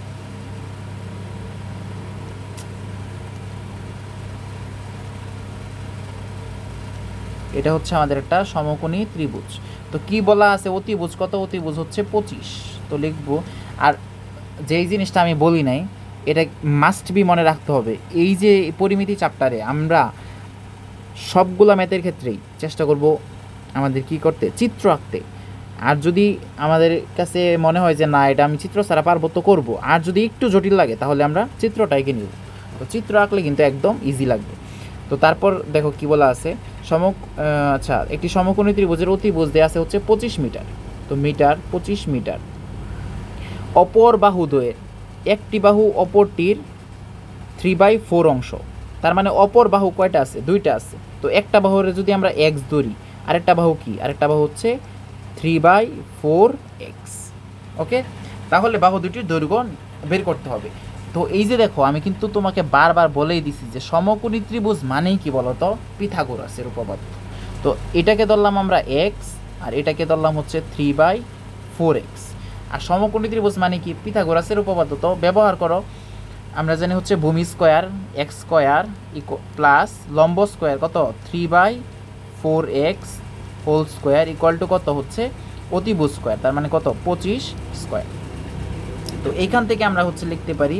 এটা হচ্ছে আমাদের একটা সমকোণী ত্রিভুজ। তো কি বলা আছে, অতিভুজ কত, অতিভুজ হচ্ছে 25। তো লিখবো। আর যেই জিনিসটা আমি বলি নাই এটা মাস্ট বি মনে রাখতে হবে, এই যে পরিমিতি চ্যাপ্টারে আমরা সবগুলা ম্যাথের ক্ষেত্রেই চেষ্টা করব আমাদের কি করতে, চিত্র আঁকতে। আর যদি আমাদের কাছে মনে হয় যে না এটা আমি চিত্র ছাড়া পারবো তো করব, আর যদি একটু জটিল লাগে তাহলে আমরা চিত্রটা এঁকে নিব। তো চিত্র আঁকলে কিন্তু একদম ইজি লাগবে। তো তারপর দেখো কি বলা আছে, আচ্ছা, একটি সমকোণী ত্রিভুজের অতিভুজ দেয়া আছে হচ্ছে 25 মিটার। তো মিটার 25 মিটার। অপর বাহুদ্বয়ের একটি বাহু অপরটির 3/4 অংশ। তার মানে অপর বাহু কয়টা আছে, দুইটা আছে। তো একটা বাহুর যদি আমরা এক্স ধরি, আরেকটা বাহু কি, আরেকটা বাহু হচ্ছে 3/4x। ওকে, তাহলে বাহু দুটির দৈর্ঘ্য বের করতে হবে। তো এই যে দেখো আমি কিন্তু তোমাকে বারবার বলেই দিছি যে সমকোণী ত্রিভুজ মানেই কি বলতো, পিথাগোরাসের উপপাদ্য। তো এটাকে ধরলাম আমরা এক্স আর এটাকে ধরলাম হচ্ছে 3/4x। আর সমকোণী ত্রিভুজ মানে কি, পিথাগোরাসের উপপাদ্য। তো ব্যবহার করো, আমরা জানি হচ্ছে ভূমি স্কোয়ার এক্স স্কোয়ার প্লাস লম্ব স্কোয়ার কত 3/4x whole square equal to কত হচ্ছে অতিভুজ স্কোয়ার, তার মানে কত 25 স্কোয়ার। তো এইখান থেকে আমরা হচ্ছে লিখতে পারি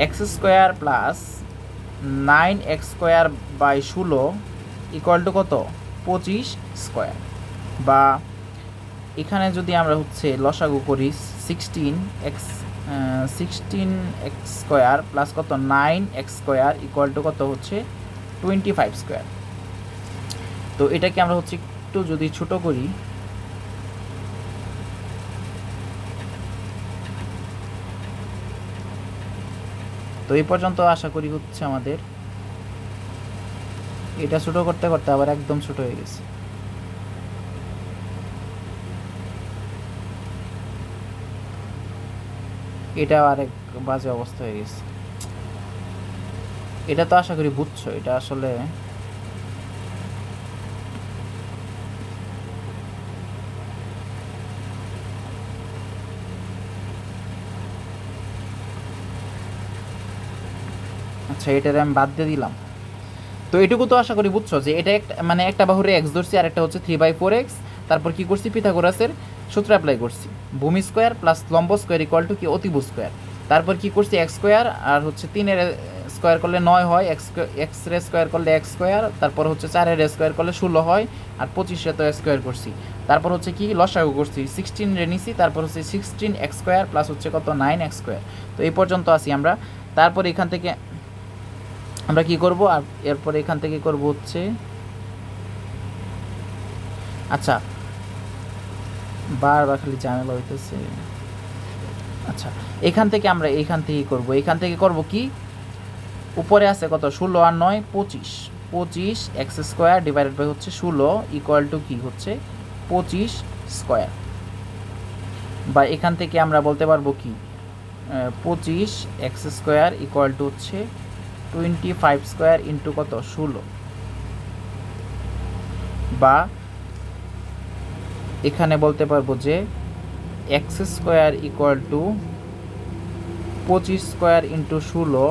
X square plus 9x square by 16 equal to কত 25 স্কোয়ার। বা এখানে যদি আমরা হচ্ছে লসাগু করি 16x স্কোয়ার প্লাস কত 9x স্কোয়ার ইকুয়াল টু কত হচ্ছে 25 স্কোয়ার। তো এটাকে আমরা হচ্ছে একটু যদি ছোট করি, তো এই পর্যন্ত আশা করি হচ্ছে আমাদের এটা ছোট করতে করতে আবার একদম ছোট হয়ে গেছে। এটা আরেক বাজে অবস্থা হয়ে গেছে। এটা তো আশা করি বুঝছো, এটা আসলে আচ্ছা এটার আমি বাদ দিয়ে দিলাম। তো এটুকু তো আশা করি বুঝছো যে এটা একটা মানে একটা বাহুরে এক্স ধরছি আর একটা হচ্ছে 3/4x। তারপর কি করছি, পিথাগোরাসের সূত্র অ্যাপ্লাই করছি, ভূমি স্কোয়ার প্লাস লম্ব স্কোয়ার ইকুয়াল টু কি অতিভুজ স্কোয়ার। তারপর কি করছি, এক্স স্কোয়ার আর হচ্ছে 3-এর স্কোয়ার করলে 9 হয়, এক্স এর স্কোয়ার করলে এক্স স্কোয়ার, তারপর হচ্ছে 4-এর স্কোয়ার করলে 16 হয়, আর 25-এ তো স্কোয়ার করছি। তারপর হচ্ছে কি লসাগু করছি 16 রে নিছি, তারপর হচ্ছে 16x স্কোয়ার প্লাস হচ্ছে কত 9x স্কোয়ার। তো এই পর্যন্ত আসি আমরা। তারপর এখান থেকে আমরা কি করব, আর এরপর এখান থেকে করব হচ্ছে, আচ্ছা বারবার খালি ঝামেলা হইতেছে। আচ্ছা এখান থেকে আমরা এইখান থেকেই করব, এইখান থেকে করব কি, উপরে আছে কত 16 আর 9 25x স্কোয়ার ডিভাইডেড বাই হচ্ছে 16 ইকুয়াল টু কি হচ্ছে 25 স্কোয়ার। বা এখান থেকে আমরা বলতে পারবো কি 25x স্কোয়ার ইকুয়াল টু হচ্ছে 25 স্কোয়ার ইন্টু কত 16। বা এখানে বলতে পারবো যে X square equal to 25 square into 16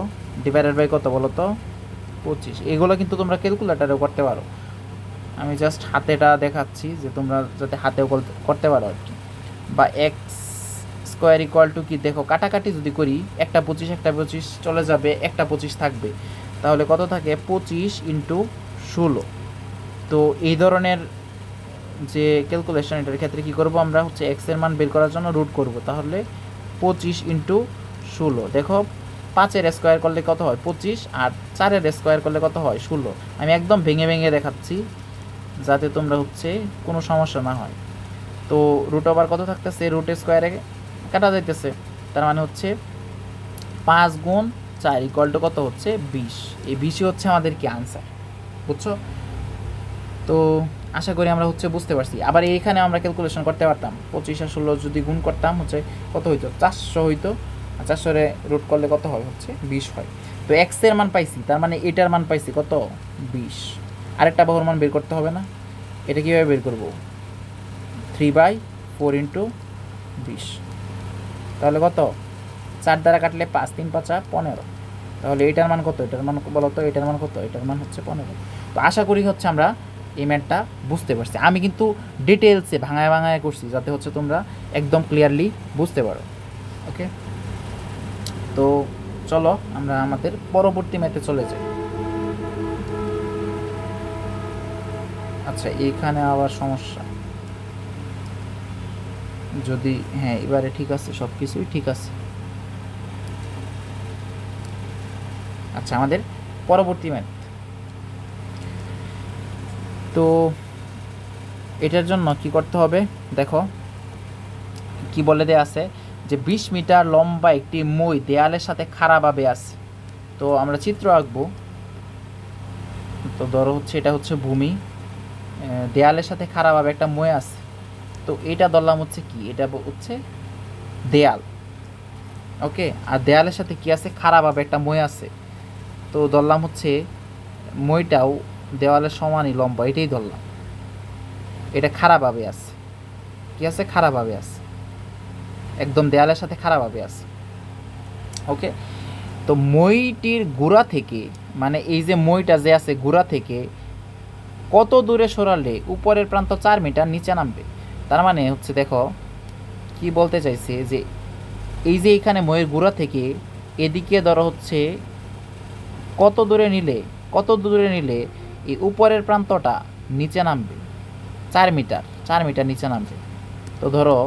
divided by কত বলো তো 25। এগুলো কিন্তু তোমরা ক্যালকুলেটারেও করতে পারো, আমি জাস্ট হাতেটা দেখাচ্ছি যে তোমরা যাতে হাতেও করতে পারো আর কি। বা এক্স স্কোয়ার ইকুয়াল টু কি, দেখো কাটাকাটি যদি করি একটা 25 চলে যাবে, একটা 25 থাকবে, তাহলে কত থাকে 25 ইন্টু 16। তো এই ধরনের যে ক্যালকুলেশন, এটার ক্ষেত্রে কী করবো আমরা হচ্ছে এক্সের মান বের করার জন্য রুট করব। তাহলে 25 ইন্টু 16, দেখো 5-এর স্কোয়ার করলে কত হয় 25, আর 4-এর স্কোয়ার করলে কত হয় 16। আমি একদম ভেঙে ভেঙে দেখাচ্ছি যাতে তোমরা হচ্ছে কোনো সমস্যা না হয়। তো রুট ওভার কত থাকতেছে, রুট স্কোয়ারে কাটা যাইতেছে, তার মানে হচ্ছে 5 গুণ 4 ইকুয়াল টু কত হচ্ছে 20। এই 20ই হচ্ছে আমাদের কি আনসার, বুঝছো? তো আশা করি আমরা হচ্ছে বুঝতে পারছি। আবার এইখানে আমরা ক্যালকুলেশন করতে পারতাম, 25 আর 16 যদি গুণ করতাম হচ্ছে কত হইতো 400 হইতো, আর 400-রে রুট করলে কত হয় হচ্ছে 20 হয়। তো এক্সের মান পাইছি, তার মানে এটার মান পাইছি কত 20। আরেকটা বাহুর মান বের করতে হবে না? এটা কীভাবে বের করব, 3/4 ইন্টু 20, তাহলে কত 4 দ্বারা কাটলে 5, 3 5 15। তাহলে এটার মান কত, এটার মান বলো তো, এটার মান কত, এটার মান হচ্ছে 15। তো আশা করি হচ্ছে আমরা এই ম্যাথটা বুঝতে পারছি। আমি কিন্তু ডিটেলসে ভাঙায় ভাঙায় করছি যাতে হচ্ছে তোমরা একদম ক্লিয়ারলি বুঝতে পারো। ওকে, তো চলো আমরা আমাদের পরবর্তী ম্যাথে চলে যাই। আচ্ছা, এইখানে আবার সমস্যা, যদি হ্যাঁ এবারে ঠিক আছে, সব কিছুই ঠিক আছে। আচ্ছা, আমাদের পরবর্তী ম্যাথ, তো এটার জন্য কি করতে হবে দেখো কি বলে দেয়া আছে যে 20 মিটার লম্বা একটি মই দেয়ালের সাথে খাড়াভাবে আছে। তো আমরা চিত্র আঁকবো। তো ধরো হচ্ছে এটা হচ্ছে ভূমি, দেয়ালের সাথে খাড়াভাবে একটা মই আছে। তো এটা ধরলাম হচ্ছে কি, এটা হচ্ছে দেয়াল। ওকে, আর দেয়ালের সাথে কি আছে, খাড়াভাবে একটা মই আছে। তো ধরলাম হচ্ছে মইটাও দেওয়ালের সমানই লম্বা, এটাই ধরলাম। এটা খাড়াভাবে আছে, কি আছে, খাড়াভাবে আছে, একদম দেয়ালের সাথে খাড়াভাবে আছে। ওকে, তো মইটির গোড়া থেকে, মানে এই যে মইটা যে আছে গোড়া থেকে কত দূরে সরালে উপরের প্রান্ত 4 মিটার নিচে নামবে। তার মানে হচ্ছে দেখো কি বলতে চাইছে যে এই যে এখানে মইয়ের গোড়া থেকে এদিকে ধরো হচ্ছে কত দূরে নিলে এই উপরের প্রান্তটা নিচে নামবে 4 মিটার নিচে নামবে। তো ধরো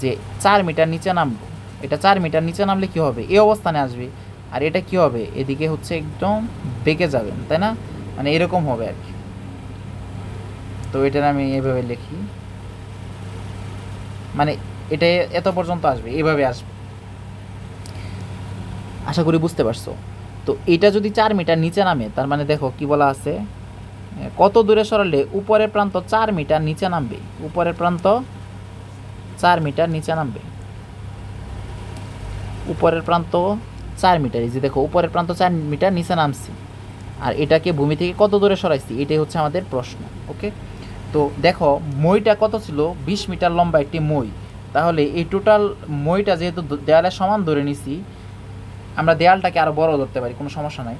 যে 4 মিটার নিচে নামবো, এটা 4 মিটার নিচে নামলে কি হবে, এই অবস্থানে আসবে, আর এটা কি হবে এদিকে হচ্ছে একদম বেঁকে যাবে, তাই না, মানে এরকম হবে আর কি। তো এটার আমি এভাবে লিখি, মানে এটা এত পর্যন্ত আসবে, এভাবে আসবে। আশা করি বুঝতে পারছো। তো এটা যদি 4 মিটার নিচে নামে, তার মানে দেখো কি বলা আছে, কত দূরে সরালে উপরের প্রান্ত 4 মিটার নিচে নামবে, উপরের প্রান্ত 4 মিটার নিচে নামবে, উপরের প্রান্ত 4 মিটার। এই যে দেখো উপরের প্রান্ত 4 মিটার নিচে নামছি, আর এটাকে ভূমি থেকে কত দূরে সরাইছি, এটাই হচ্ছে আমাদের প্রশ্ন। ওকে, তো দেখো মইটা কত ছিল, 20 মিটার লম্বা একটি মই। তাহলে এই টোটাল মইটা যেহেতু দেয়ালের সমান ধরে নিছি, আমরা দেয়ালটাকে আরও বড় ধরতে পারি, কোনো সমস্যা নাই।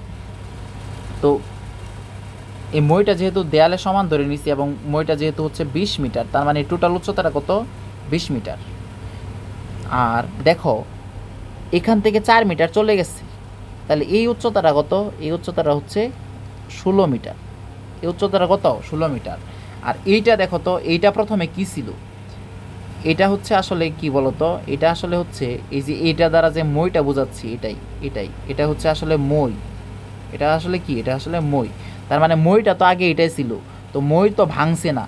তো এই মইটা যেহেতু দেয়ালের সমান ধরে নিছি এবং মইটা যেহেতু হচ্ছে 20 মিটার, তার মানে টোটাল উচ্চতাটা কত 20 মিটার। আর দেখো এখান থেকে 4 মিটার চলে গেছে, তাহলে এই উচ্চতাটা কত, এই উচ্চতাটা হচ্ছে 16 মিটার, এই উচ্চতাটা কত 16 মিটার। আর এইটা দেখো তো, এইটা প্রথমে কি ছিল, এটা হচ্ছে আসলে কি বলতো, এটা আসলে হচ্ছে এই যে এইটা দ্বারা যে মইটা বোঝাচ্ছি, এটা হচ্ছে আসলে মই, এটা আসলে কি, এটা আসলে মই। তার মানে মইটা তো আগে এটাই ছিল, তো মই তো ভাঙছে না,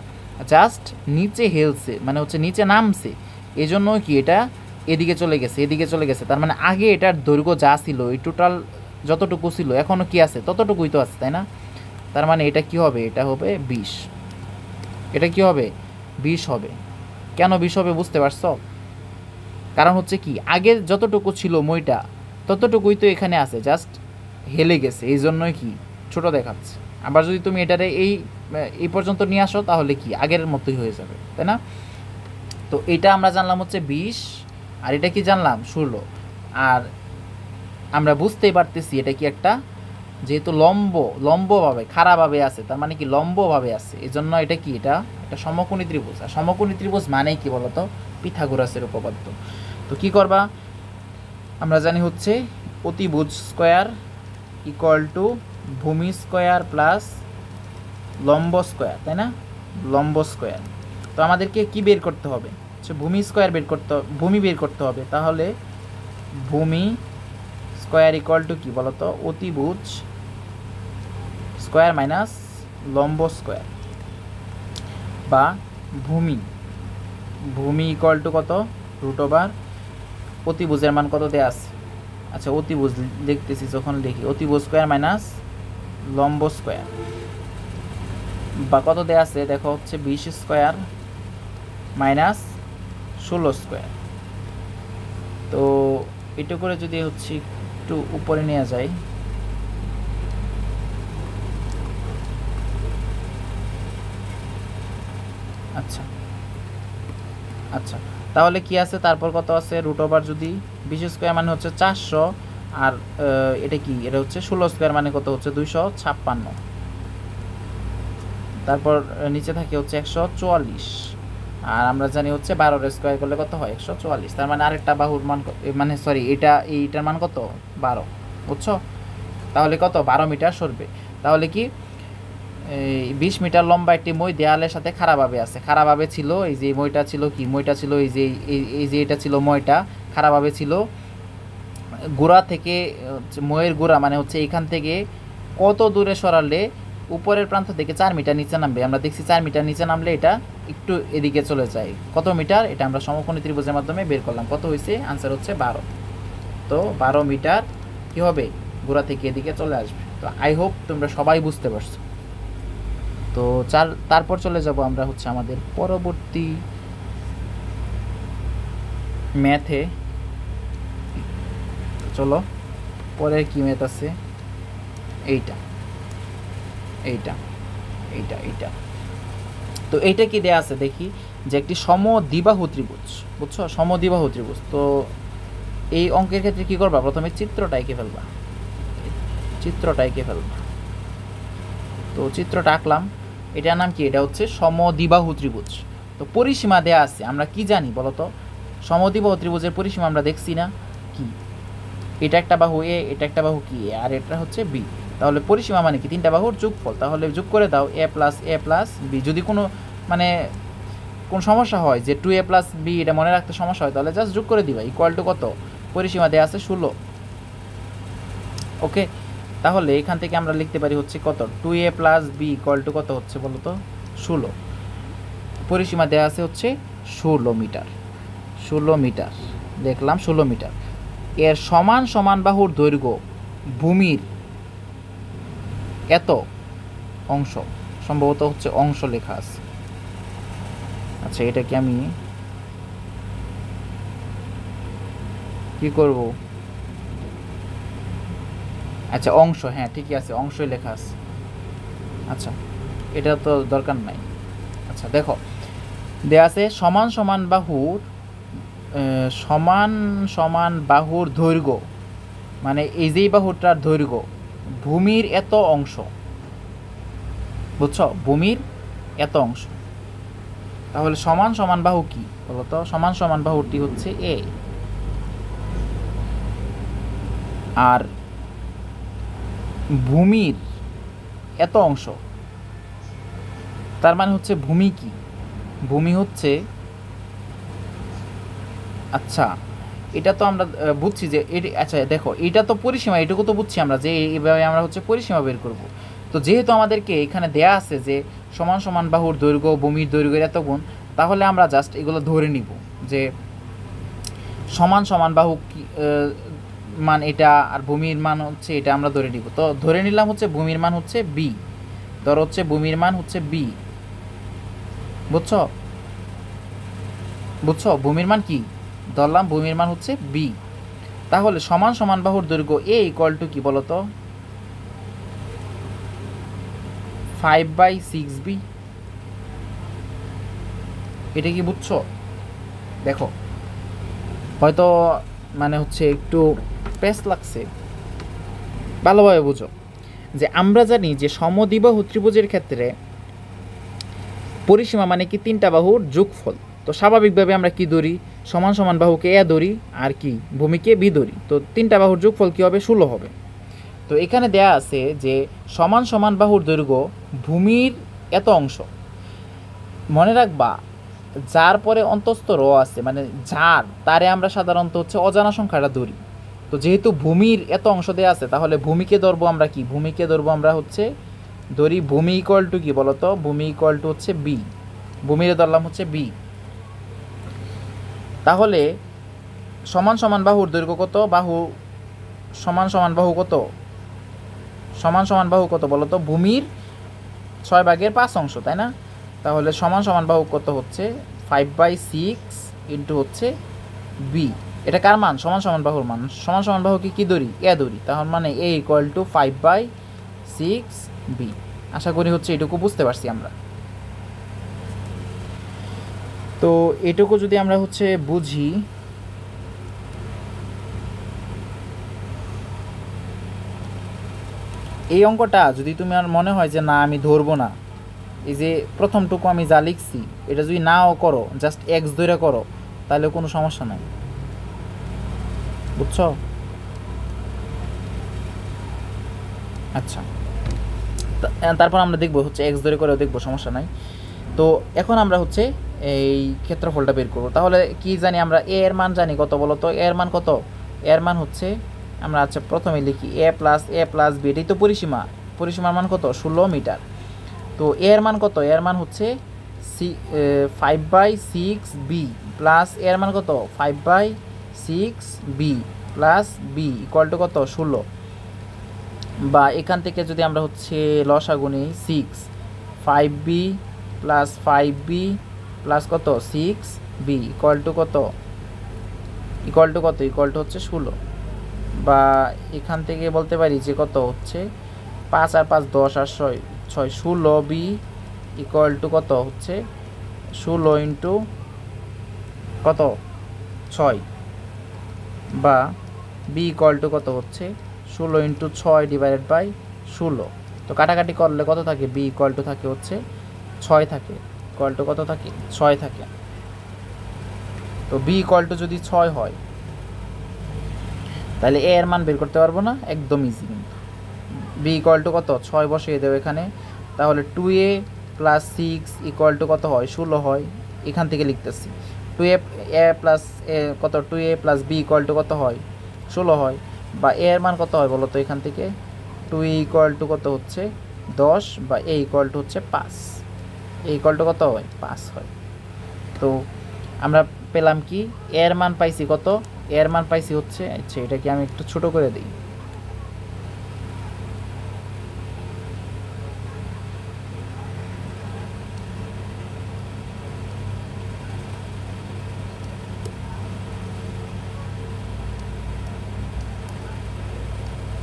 জাস্ট নিচে হেলছে, মানে হচ্ছে নিচে নামছে, এই জন্য কি এটা এদিকে চলে গেছে। তার মানে আগে এটার দৈর্ঘ্য যা ছিল, এই টোটাল যতটুকু ছিল এখনও কি আছে, ততটুকুই তো আছে, তাই না। তার মানে এটা কি হবে, এটা হবে 20, এটা কি হবে 20 হবে। কেন 20 হবে বুঝতে পারছো? কারণ হচ্ছে কি, আগে যতটুকু ছিল মইটা ততটুকুই তো এখানে আছে, জাস্ট হেলে গেছে, এই জন্যই কি ছোট দেখাচ্ছে। আবার যদি তুমি এটারে এই পর্যন্ত নিয়ে আসো তাহলে কি আগের মতোই হয়ে যাবে, তাই না। তো এটা আমরা জানলাম হচ্ছে 20, আর এটা কি জানলাম 16। আর আমরা বুঝতেই পারতেছি এটা কি একটা যেহেতু লম্বভাবে খাড়াভাবে আছে, তার মানে কি লম্বভাবে আছে, এই জন্য এটা কি, এটা একটা সমকোণী ত্রিভুজ। আর সমকোণী ত্রিভুজ মানেই কি বলতো, পিথাগোরাসের উপপাদ্য। তো কি করবা, আমরা জানি হচ্ছে অতিভুজ স্কোয়ার ইকুয়াল টু ভূমি স্কোয়ার প্লাস লম্ব স্কোয়ার, তাই না, লম্ব স্কোয়ার। তো আমাদেরকে কি বের করতে হবে, হচ্ছে ভূমি স্কোয়ার ভূমি বের করতে হবে। তাহলে ভূমি স্কোয়ার ইকুয়াল টু কী বলতো, অতিভুজ স্কোয়ার মাইনাস লম্ব স্কোয়ার, বা ভূমি ইকুয়াল টু কত, রুট ওভার অতিভুজের মান কত দেয়া আছে, আচ্ছা অতিভুজ লিখতেছি, যখন লিখি অতিভুজ স্কোয়ার মাইনাস লম্ব স্কোয়ার, বা কত দেয়া আছে দেখো, হচ্ছে 20 স্কোয়ার মাইনাস 16 স্কোয়ার। তো এটা করে যদি হচ্ছে একটু উপরে নেওয়া যায়, আচ্ছা আচ্ছা, তাহলে কি আছে, তারপর কত আছে, রুট ওভার যদি 20 স্কোয়ার মানে হচ্ছে 400, আর এটা কি, এটা হচ্ছে 16 স্কোয়ার মানে কত হচ্ছে 256, তারপর নিচে থাকে হচ্ছে 144, আর আমরা জানি হচ্ছে 12 স্কোয়ার করলে কত হয় 144, তার মানে আরেকটা বাহুর মান মানে সরি এইটার মান কত 12, বুঝছো। তাহলে কত 12 মিটার সরবে। তাহলে কি এই 20 মিটার লম্বা একটি মই দেয়ালের সাথে খাড়াভাবে আছে, খাড়াভাবে ছিল, এই যে মইটা ছিল কি, মইটা ছিল এই যে এটা ছিল মইটা খাড়াভাবে ছিল, গোড়া থেকে মইয়ের গোড়া মানে হচ্ছে এইখান থেকে কত দূরে সরালে উপরের প্রান্ত থেকে 4 মিটার নিচে নামবে। আমরা দেখছি 4 মিটার নিচে নামলে এটা একটু এদিকে চলে যায়, কত মিটার, এটা আমরা সমকোণী ত্রিভুজের মাধ্যমে বের করলাম, কত হয়েছে, আনসার হচ্ছে 12। তো 12 মিটার কি হবে, গোড়া থেকে এদিকে চলে আসবে। তো আই হোপ তোমরা সবাই বুঝতে পারছো। তো তারপর চলে যাব আমরা হচ্ছে আমাদের পরবর্তী ম্যাথে। চলো পরের কি ম্যাথ আছে, এইটা এইটা এইটা এইটা তো এইটা কি দেয়া আছে দেখি, যে একটি সমদ্বিবাহু ত্রিভুজ, বুঝছো, সমদ্বিবাহু ত্রিভুজ। তো এই অঙ্কের ক্ষেত্রে কি করবা, প্রথমে চিত্রটা এঁকে ফেলবা, তো চিত্রটা আঁকলাম, এটার নাম কি, এটা হচ্ছে সমদ্বিবাহু ত্রিভুজ। তো পরিসীমা দেয়া আছে, আমরা কি জানি বলতো, সমদ্বিবাহু ত্রিভুজের পরিসীমা আমরা দেখছি না, কি, এটা একটা বাহু এ, এটা একটা বাহু কি এ, আর এটা হচ্ছে বি। তাহলে পরিসীমা মানে কি, তিনটা বাহুর যোগফল। তাহলে যোগ করে দাও এ প্লাস বি। যদি কোনো মানে কোন সমস্যা হয় যে 2a প্লাস বি, এটা মনে রাখতে সমস্যা হয়, তাহলে জাস্ট যোগ করে দিবা, ইকুয়াল টু কত, পরিসীমা দেওয়া আছে 16। ওকে, তাহলে এখান থেকে আমরা লিখতে পারি হচ্ছে কত, 2a plus B equal to কত হচ্ছে বলো তো, 16। পরিসীমা দেওয়া আছে হচ্ছে 16 মিটার, দেখলাম 16 মিটার। এর সমান সমান বাহুর দৈর্ঘ্য ভূমির এত অংশ, সম্ভবত হচ্ছে অংশ লেখা আছে, আচ্ছা এটাকে আমি কি করব, আচ্ছা অংশ, হ্যাঁ ঠিকই আছে, অংশই লেখা আছে, আচ্ছা এটা তো দরকার নাই। আচ্ছা দেখো দেয়া আছে সমান সমান বাহুর দৈর্ঘ্য, মানে এই যেই বাহুটার দৈর্ঘ্য ভূমির এত অংশ, বুঝছো, ভূমির এত অংশ। তাহলে সমান সমান বাহু কি বলতো, সমান সমান বাহুটি হচ্ছে এ, আর ভূমির এত অংশ, তার মানে হচ্ছে ভূমি কি, ভূমি হচ্ছে, আচ্ছা এটা তো আমরা বুঝছি যে আচ্ছা দেখো এটা তো পরিসীমা, এটুকু তো বুঝছি আমরা যে এইভাবে আমরা হচ্ছে পরিসীমা বের করব। তো যেহেতু আমাদেরকে এখানে দেয়া আছে যে সমান সমান বাহুর দৈর্ঘ্য ভূমির দৈর্ঘ্যের এত গুণ, তাহলে আমরা জাস্ট এগুলো ধরে নিব যে সমান সমান বাহু মান এটা, আর ভূমির মান হচ্ছে এটা, আমরা ধরে নিব। তো ধরে নিলাম হচ্ছে ভূমির মান হচ্ছে বি, ধরো হচ্ছে ভূমির মান হচ্ছে বি, বুঝছো, ভূমির মান কি ধরলাম, ভূমির মান হচ্ছে বি। তাহলে সমান সমান বাহুর দৈর্ঘ্য এ ইকুয়াল টু কি বলতো, 5/6b। এটা কি বুঝছো, দেখো হয়তো মানে হচ্ছে একটু পেস লাগছে, ভালোভাবে বুঝো। যে আমরা জানি যে সমদ্বিবাহু ত্রিভুজের ক্ষেত্রে পরিসীমা মানে কি 3টা বাহুর যোগফল। তো স্বাভাবিকভাবে আমরা কি ধরি, সমান সমান বাহুকে এ ধরি আর কি ভূমিকে বি ধরি। তো 3টা বাহুর যোগফল কি হবে, 16 হবে। তো এখানে দেয়া আছে যে সমান সমান বাহুর দৈর্ঘ্য ভূমির এত অংশ। মনে রাখবা যার পরে অন্তস্থ র আছে মানে যার, তারে আমরা সাধারণত হচ্ছে অজানা সংখ্যাটা ধরি। তো যেহেতু ভূমির এত অংশ দেওয়া আছে তাহলে ভূমিকে ধরবো আমরা কি, ভূমিকে ধরবো আমরা হচ্ছে ধরি ভূমি ইকুয়াল টু কি বলতো, ভূমি ইকুয়াল টু হচ্ছে বি, ভূমিরে ধরলাম হচ্ছে বি। তাহলে সমান সমান বাহুর দৈর্ঘ্য কত, বাহু সমান সমান বাহু কত, সমান সমান বাহু কত বলতো, ভূমির 6/5 অংশ, তাই না? তাহলে সমান সমান বাহু কত হচ্ছে 5/6 ইন্টু হচ্ছে বি। এটা কার মান, সমান সমান বাহুর মান। সমান সমান বাহুকে কি ধরি, এ ধরি, তাহলে মানে এ ইকুয়াল টু 5/6 বি। আশা করি হচ্ছে এটুকু বুঝতে পারছি আমরা। তো এটুকু যদি আমরা হচ্ছে বুঝি, এই অঙ্কটা যদি তুমি আর মনে হয় যে না আমি ধরবো না, এই যে প্রথমটুকু আমি যা লিখছি এটা যদি নাও করো, জাস্ট এক্স ধরে করো, তাহলে কোনো সমস্যা নাই, বুঝছো? আচ্ছা, তারপর আমরা দেখবো হচ্ছে এক্স ধরে করেও দেখবো, সমস্যা নাই। তো এখন আমরা হচ্ছে এই ক্ষেত্রফলটা বের করবো। তাহলে কি জানি আমরা, এ এর মান জানি কত বলো তো, এর মান কত, এর মান হচ্ছে আমরা আচ্ছা প্রথমে লিখি এ প্লাস বি, এটাই তো পরিসীমা, পরিসীমার মান কত 16 মিটার। তো এর মান কত, এর মান হচ্ছে 5/6 বি প্লাস এর মান কত 5/6 B plus B equal to কত 16। বা এখান থেকে যদি আমরা হচ্ছে লসাগু নিই 6, 5b প্লাস 5b প্লাস কত 6b ইকুয়াল টু কত, ইকুয়াল টু কত, ইকুয়াল টু হচ্ছে 16। বা এখান থেকে বলতে পারি যে কত হচ্ছে 5 আর 5 10 আর 6 16b ইকুয়াল টু কত হচ্ছে 16 ইন্টু কত 6, বা বি ইকুয়াল টু কত হচ্ছে 16 ইন্টু 6 ডিভাইডেড বাই 16। তো কাটাকাটি করলে কত থাকে, বি ইকুয়াল টু থাকে হচ্ছে 6 থাকে, ইকুয়াল টু কত থাকে 6 থাকে। তো বি ইকুয়াল টু যদি 6 হয় তাহলে এ এর মান বের করতে পারবো না, একদম ইজি। কিন্তু বি ইকুয়াল টু কত 6 বসিয়ে দেবো এখানে, তাহলে 2a প্লাস 6 ইকুয়াল টু কত হয় 16 হয়, এখান থেকে লিখতেছি 2a প্লাস কত 2a plus B equal to কত হয় 16 হয়। বা এ এর মান কত হয় বলো তো, এখান থেকে 2a ইকুয়াল টু কত হচ্ছে 10, বা এ ইকুয়াল টু হচ্ছে 5, এ ইকুয়াল টু কত হয় 5 হয়। তো আমরা পেলাম কি, এর মান পাইছি কত, এর মান পাইছি হচ্ছে, আচ্ছা এটাকে আমি একটু ছোট করে দিই,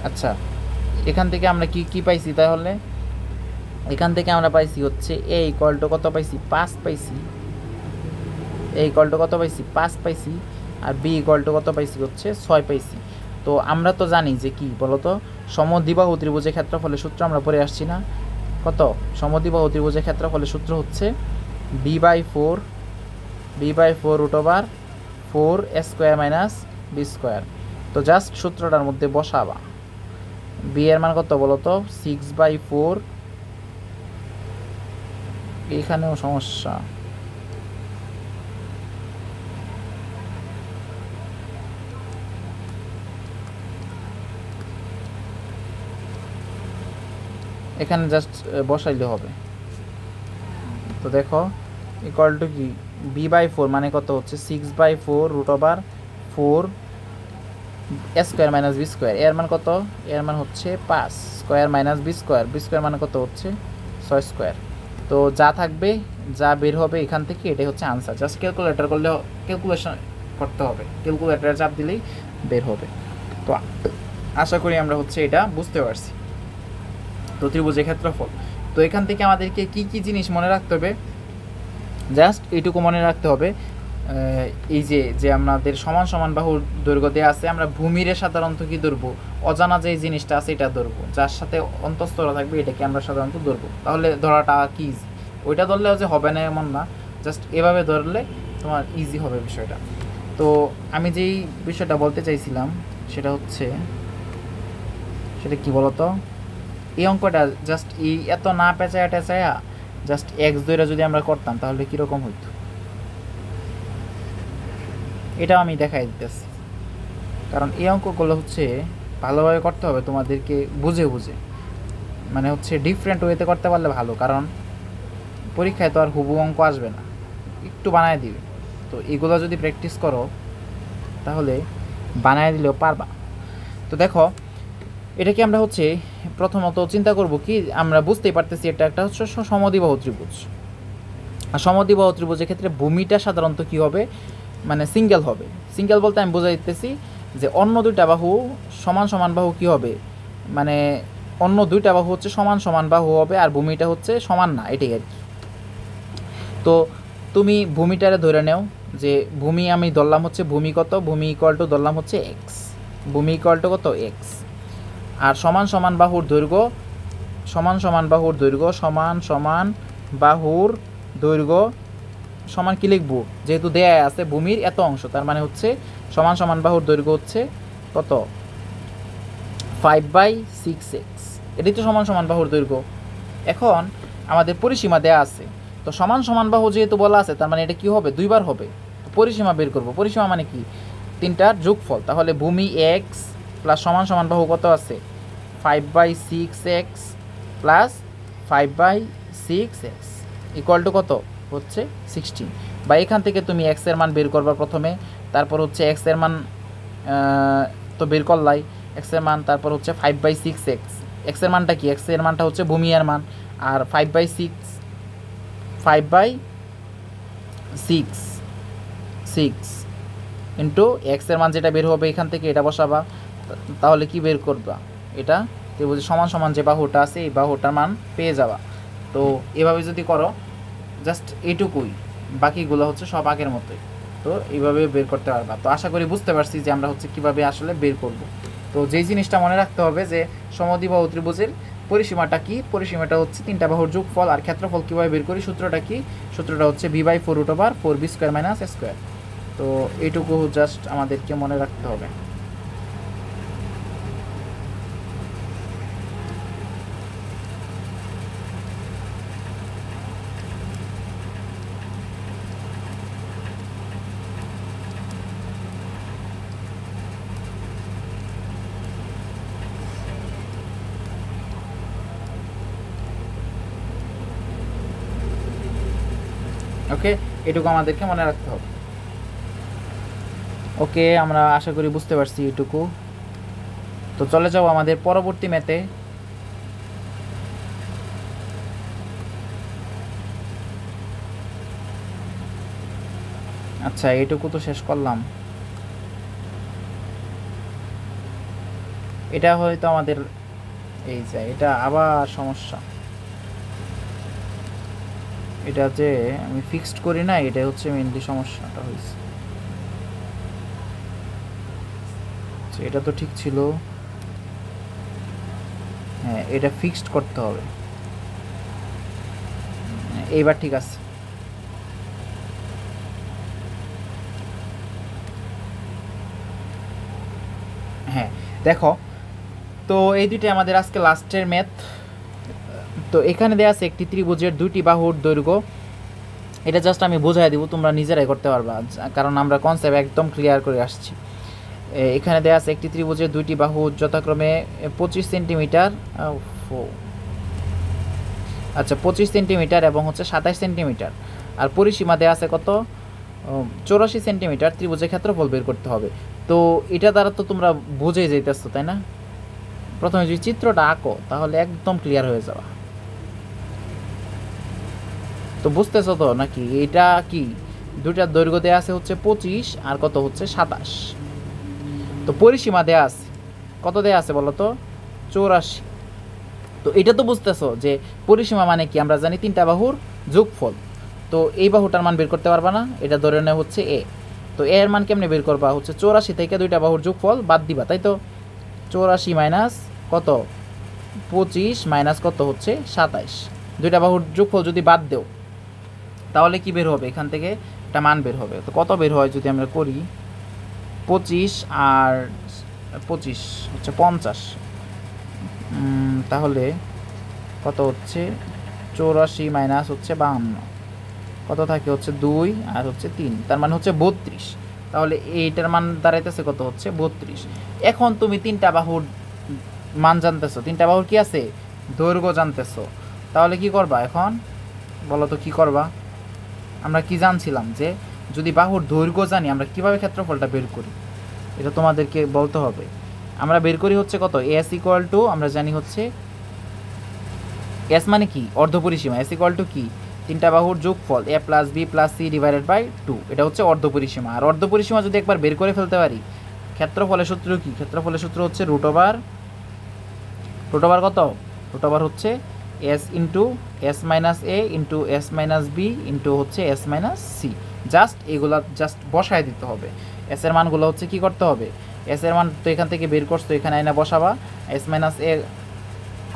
আচ্ছা এখান থেকে আমরা কি কি পাইছি, তাহলে এখান থেকে আমরা পাইছি হচ্ছে এ ইকুয়াল টু কত পাইছি 5 পাইছি, এ ইকুয়াল টু কত পাইছি 5 পাইছি, আর বি ইকুয়াল টু কত পাইছি হচ্ছে 6 পাইছি। তো আমরা তো জানি যে কি বলতো, সমদ্বিবাহু ত্রিভুজের ক্ষেত্রফলের সূত্র আমরা পড়ে আসছি না, কত সমদ্বিবাহু ত্রিভুজের ক্ষেত্রফলের সূত্র হচ্ছে b/4 √4 a square minus B square. তো জাস্ট সূত্রটার মধ্যে বসাবা, বি এর মান কত বলতো 6/4, এইখানেও সমস্যা, এখানে জাস্ট বসাইলে হবে। তো দেখো ইকুয়াল টু কি b/4 মানে কত হচ্ছে 6/4 √4 a square minus B square, এর মান কত, এর মান হচ্ছে 5 square minus B square, B square মানে কত হচ্ছে 6 স্কোয়ার। তো যা থাকবে যা বের হবে এখান থেকে এটাই হচ্ছে আনসার, জাস্ট ক্যালকুলেটর করলে, ক্যালকুলেশন করতে হবে, ক্যালকুলেটরে চাপ দিলেই বের হবে। তো আশা করি আমরা হচ্ছে এটা বুঝতে পারছি। তো ত্রিভুজের ক্ষেত্রফল, তো এখান থেকে আমাদেরকে কি কি জিনিস মনে রাখতে হবে, জাস্ট এইটুকু মনে রাখতে হবে, এই যে যে আমাদের সমান সমান বাহুর দৈর্ঘ্য দেওয়া আছে, আমরা ভূমিরে সাধারণত কি ধরবো, অজানা যে জিনিসটা আছে এটা ধরবো, যার সাথে অন্তঃস্থরা থাকবে এটাকে আমরা সাধারণত ধরবো। তাহলে ধরাটা কি ইজি, ওইটা ধরলেও যে হবে না এমন না, জাস্ট এভাবে ধরলে তোমার ইজি হবে বিষয়টা। তো আমি যেই বিষয়টা বলতে চাইছিলাম সেটা হচ্ছে, সেটা কি বলতো, এই অঙ্কটা জাস্ট এই এত না পেঁচায়া টেঁচায়া জাস্ট এক্স দইরা যদি আমরা করতাম তাহলে কীরকম হইতো, এটাও আমি দেখাই দিতেছি। কারণ এই অঙ্কগুলো হচ্ছে ভালোভাবে করতে হবে তোমাদেরকে, বুঝে বুঝে, মানে হচ্ছে ডিফারেন্ট ওয়েতে করতে পারলে ভালো, কারণ পরীক্ষায় তো আর হুবহু অঙ্ক আসবে না, একটু বানায় দিবে। তো এগুলো যদি প্র্যাকটিস করো তাহলে বানায় দিলেও পারবা। তো দেখো এটাকে আমরা হচ্ছে প্রথমত চিন্তা করব কি, আমরা বুঝতেই পারতেছি এটা একটা হচ্ছে সমদ্বিবাহু ত্রিভুজ। আর সমদ্বিবাহু ত্রিভুজের ক্ষেত্রে ভূমিটা সাধারণত কী হবে, মানে সিঙ্গেল হবে। সিঙ্গেল বলতে আমি বোঝাই দিতেছি যে অন্য দুইটা বাহু সমান সমান বাহু কী হবে, মানে অন্য দুইটা বাহু হচ্ছে সমান সমান বাহু হবে আর ভূমিটা হচ্ছে সমান না, এটাই আর কি। তো তুমি ভূমিটারে ধরে নেও যে ভূমি আমি ধরলাম হচ্ছে ভূমি কত, ভূমি ইকুয়াল টু ধরলাম হচ্ছে এক্স, ভূমি ইকুয়াল টু কত এক্স। আর সমান সমান বাহুর দৈর্ঘ্য, সমান সমান বাহুর দৈর্ঘ্য, সমান সমান বাহুর দৈর্ঘ্য সমান কি লিখবো, যেহেতু দেয়া আছে ভূমির এত অংশ, তার মানে হচ্ছে সমান সমান বাহুর দৈর্ঘ্য হচ্ছে কত 5/6x, এটাই তো সমান সমান বাহুর দৈর্ঘ্য। এখন আমাদের পরিসীমা দেয়া আছে, তো সমান সমান বাহু যেহেতু বলা আছে তার মানে এটা কি হবে, দুইবার হবে। পরিসীমা বের করব, পরিসীমা মানে কি, তিনটার যোগফল। তাহলে ভূমি এক্স প্লাস সমান সমান বাহু কত আছে 5/6x plus 5/6x equal to কত হচ্ছে 16। বা এখান থেকে তুমি এক্সের মান বের করবা প্রথমে, তারপর হচ্ছে এক্সের মান তো বের করলাই এক্সের মান, তারপর হচ্ছে 5/6x, এক্সের মানটা কি, এক্সের মানটা হচ্ছে ভূমি এর মান, আর 5/6 ইন্টু এক্সের মান যেটা বের হবে এখান থেকে এটা বসাবা, তাহলে কি বের করবা, এটা ত্রিভুজ সমান সমান যে বাহুটা আছে এই বাহুটার মান পেয়ে যাবা। তো এভাবে যদি করো জাস্ট এইটুকুই, বাকিগুলো হচ্ছে সব আগের মতোই। তো এইভাবে বের করতে পারবা। তো আশা করি বুঝতে পারছি যে আমরা হচ্ছে কীভাবে আসলে বের করব। তো যেই জিনিসটা মনে রাখতে হবে যে সমদ্বিবাহু ত্রিভুজের পরিসীমাটা কি, পরিসীমাটা হচ্ছে তিনটা বাহুর যোগফল। আর ক্ষেত্রফল কীভাবে বের করি, সূত্রটা কি, সূত্রটা হচ্ছে v/4/4b² - তো এইটুকু জাস্ট আমাদেরকে মনে রাখতে হবে। ওকে, এটুকু আমাদেরকে মনে রাখতে হবে। ওকে, আমরা আশা করি বুঝতে পারছি এটুকু। তো চলে যাও আমাদের পরবর্তী ম্যাথে। আচ্ছা, এটুকু তো শেষ করলাম। এটা হয়তো আমাদের এই যে এটা আবার সমস্যা, এটা যে আমি ফিক্সড করি না, এটা হচ্ছে মেইনলি সমস্যাটা হয়েছে। এটা তো ঠিক ছিল, হ্যাঁ এটা ফিক্সড করতে হবে, এইবার ঠিক আছে। হ্যাঁ দেখো, তো এই দুইটাই আমাদের আজকে লাস্টের ম্যাথ। তো এখানে দেওয়া আছে একটি ত্রিভুজের দুইটি বাহুর দৈর্ঘ্য, এটা জাস্ট আমি বোঝাই দিব, তোমরা নিজেরাই করতে পারবা, কারণ আমরা কনসেপ্ট একদম ক্লিয়ার করে আসছি। এখানে দেওয়া আছে একটি ত্রিভুজের দুইটি বাহু যথাক্রমে 25 সেন্টিমিটার, আচ্ছা 25 সেন্টিমিটার এবং হচ্ছে 27 সেন্টিমিটার, আর পরিসীমা দেওয়া আছে কত 84 সেন্টিমিটার। ত্রিভুজের ক্ষেত্রফল বের করতে হবে। তো এটা দ্বারা তো তোমরা বুঝেই যাইতেছো তাই না, প্রথমে যদি চিত্রটা আঁকো তাহলে একদম ক্লিয়ার হয়ে যাবে। তো বুঝতেছো তো নাকি, এটা কি দুইটার দৈর্ঘ্য দেওয়া আছে হচ্ছে 25 আর কত হচ্ছে 27। তো পরিসীমা দেওয়া আছে কত, দেওয়া আছে বলো তো 84। তো এটা তো বুঝতেছো যে পরিসীমা মানে কি, আমরা জানি তিনটা বাহুর যোগফল। তো এই বাহুটার মান বের করতে পারবা না, এটা ধরে নেওয়া হচ্ছে এ। তো এ এর মান কেমনে বের করবা, হচ্ছে 84 থেকে দুইটা বাহুর যোগফল বাদ দিবা, তাই তো। 84 মাইনাস কত 25 মাইনাস কত হচ্ছে 27, দুইটা বাহুর যোগফল যদি বাদ দেও তাহলে কি বের হবে, এখান থেকে একটা মান বের হবে। তো কত বের হয় যদি আমরা করি, 25 আর 25 হচ্ছে 50, তাহলে কত হচ্ছে 84 মাইনাস হচ্ছে 52, কত থাকে হচ্ছে 2 আর হচ্ছে 3, তার মানে হচ্ছে 32। তাহলে এইটার মান দাঁড়াইতেছে কত হচ্ছে 32। এখন তুমি তিনটা বাহুর মান জানতেছো, তিনটা বাহুর কি আছে, দৈর্ঘ্য জানতেছো। তাহলে কি করবা এখন বলো তো কি করবা। আমরা কি জানছিলাম যে যদি বাহুর দৈর্ঘ্য জানি আমরা কিভাবে ক্ষেত্রফলটা বের করি, এটা তোমাদেরকে বলতে হবে। আমরা বের করি হচ্ছে কত, এস ইকুয়াল টু আমরা জানি হচ্ছে এস মানে কি অর্ধপরিসীমা, এস ইকুয়াল টু কি তিনটা বাহুর যোগফল a plus b plus c divided by 2, এটা হচ্ছে অর্ধপরিসীমা। আর অর্ধপরিসীমা যদি একবার বের করে ফেলতে পারি, ক্ষেত্রফলের সূত্র কি, ক্ষেত্রফলের সূত্র হচ্ছে রুট ওভার কত, রুট ওভার হচ্ছে s into S minus a into S minus B into হচ্ছে এস মাইনাস সি। জাস্ট এগুলা জাস্ট বসায় দিতে হবে। এস এর মানগুলো হচ্ছে কি করতে হবে, এস এর মান তো এখান থেকে বের করছো, এখানে আইনা বসাবা, এস মাইনাস এ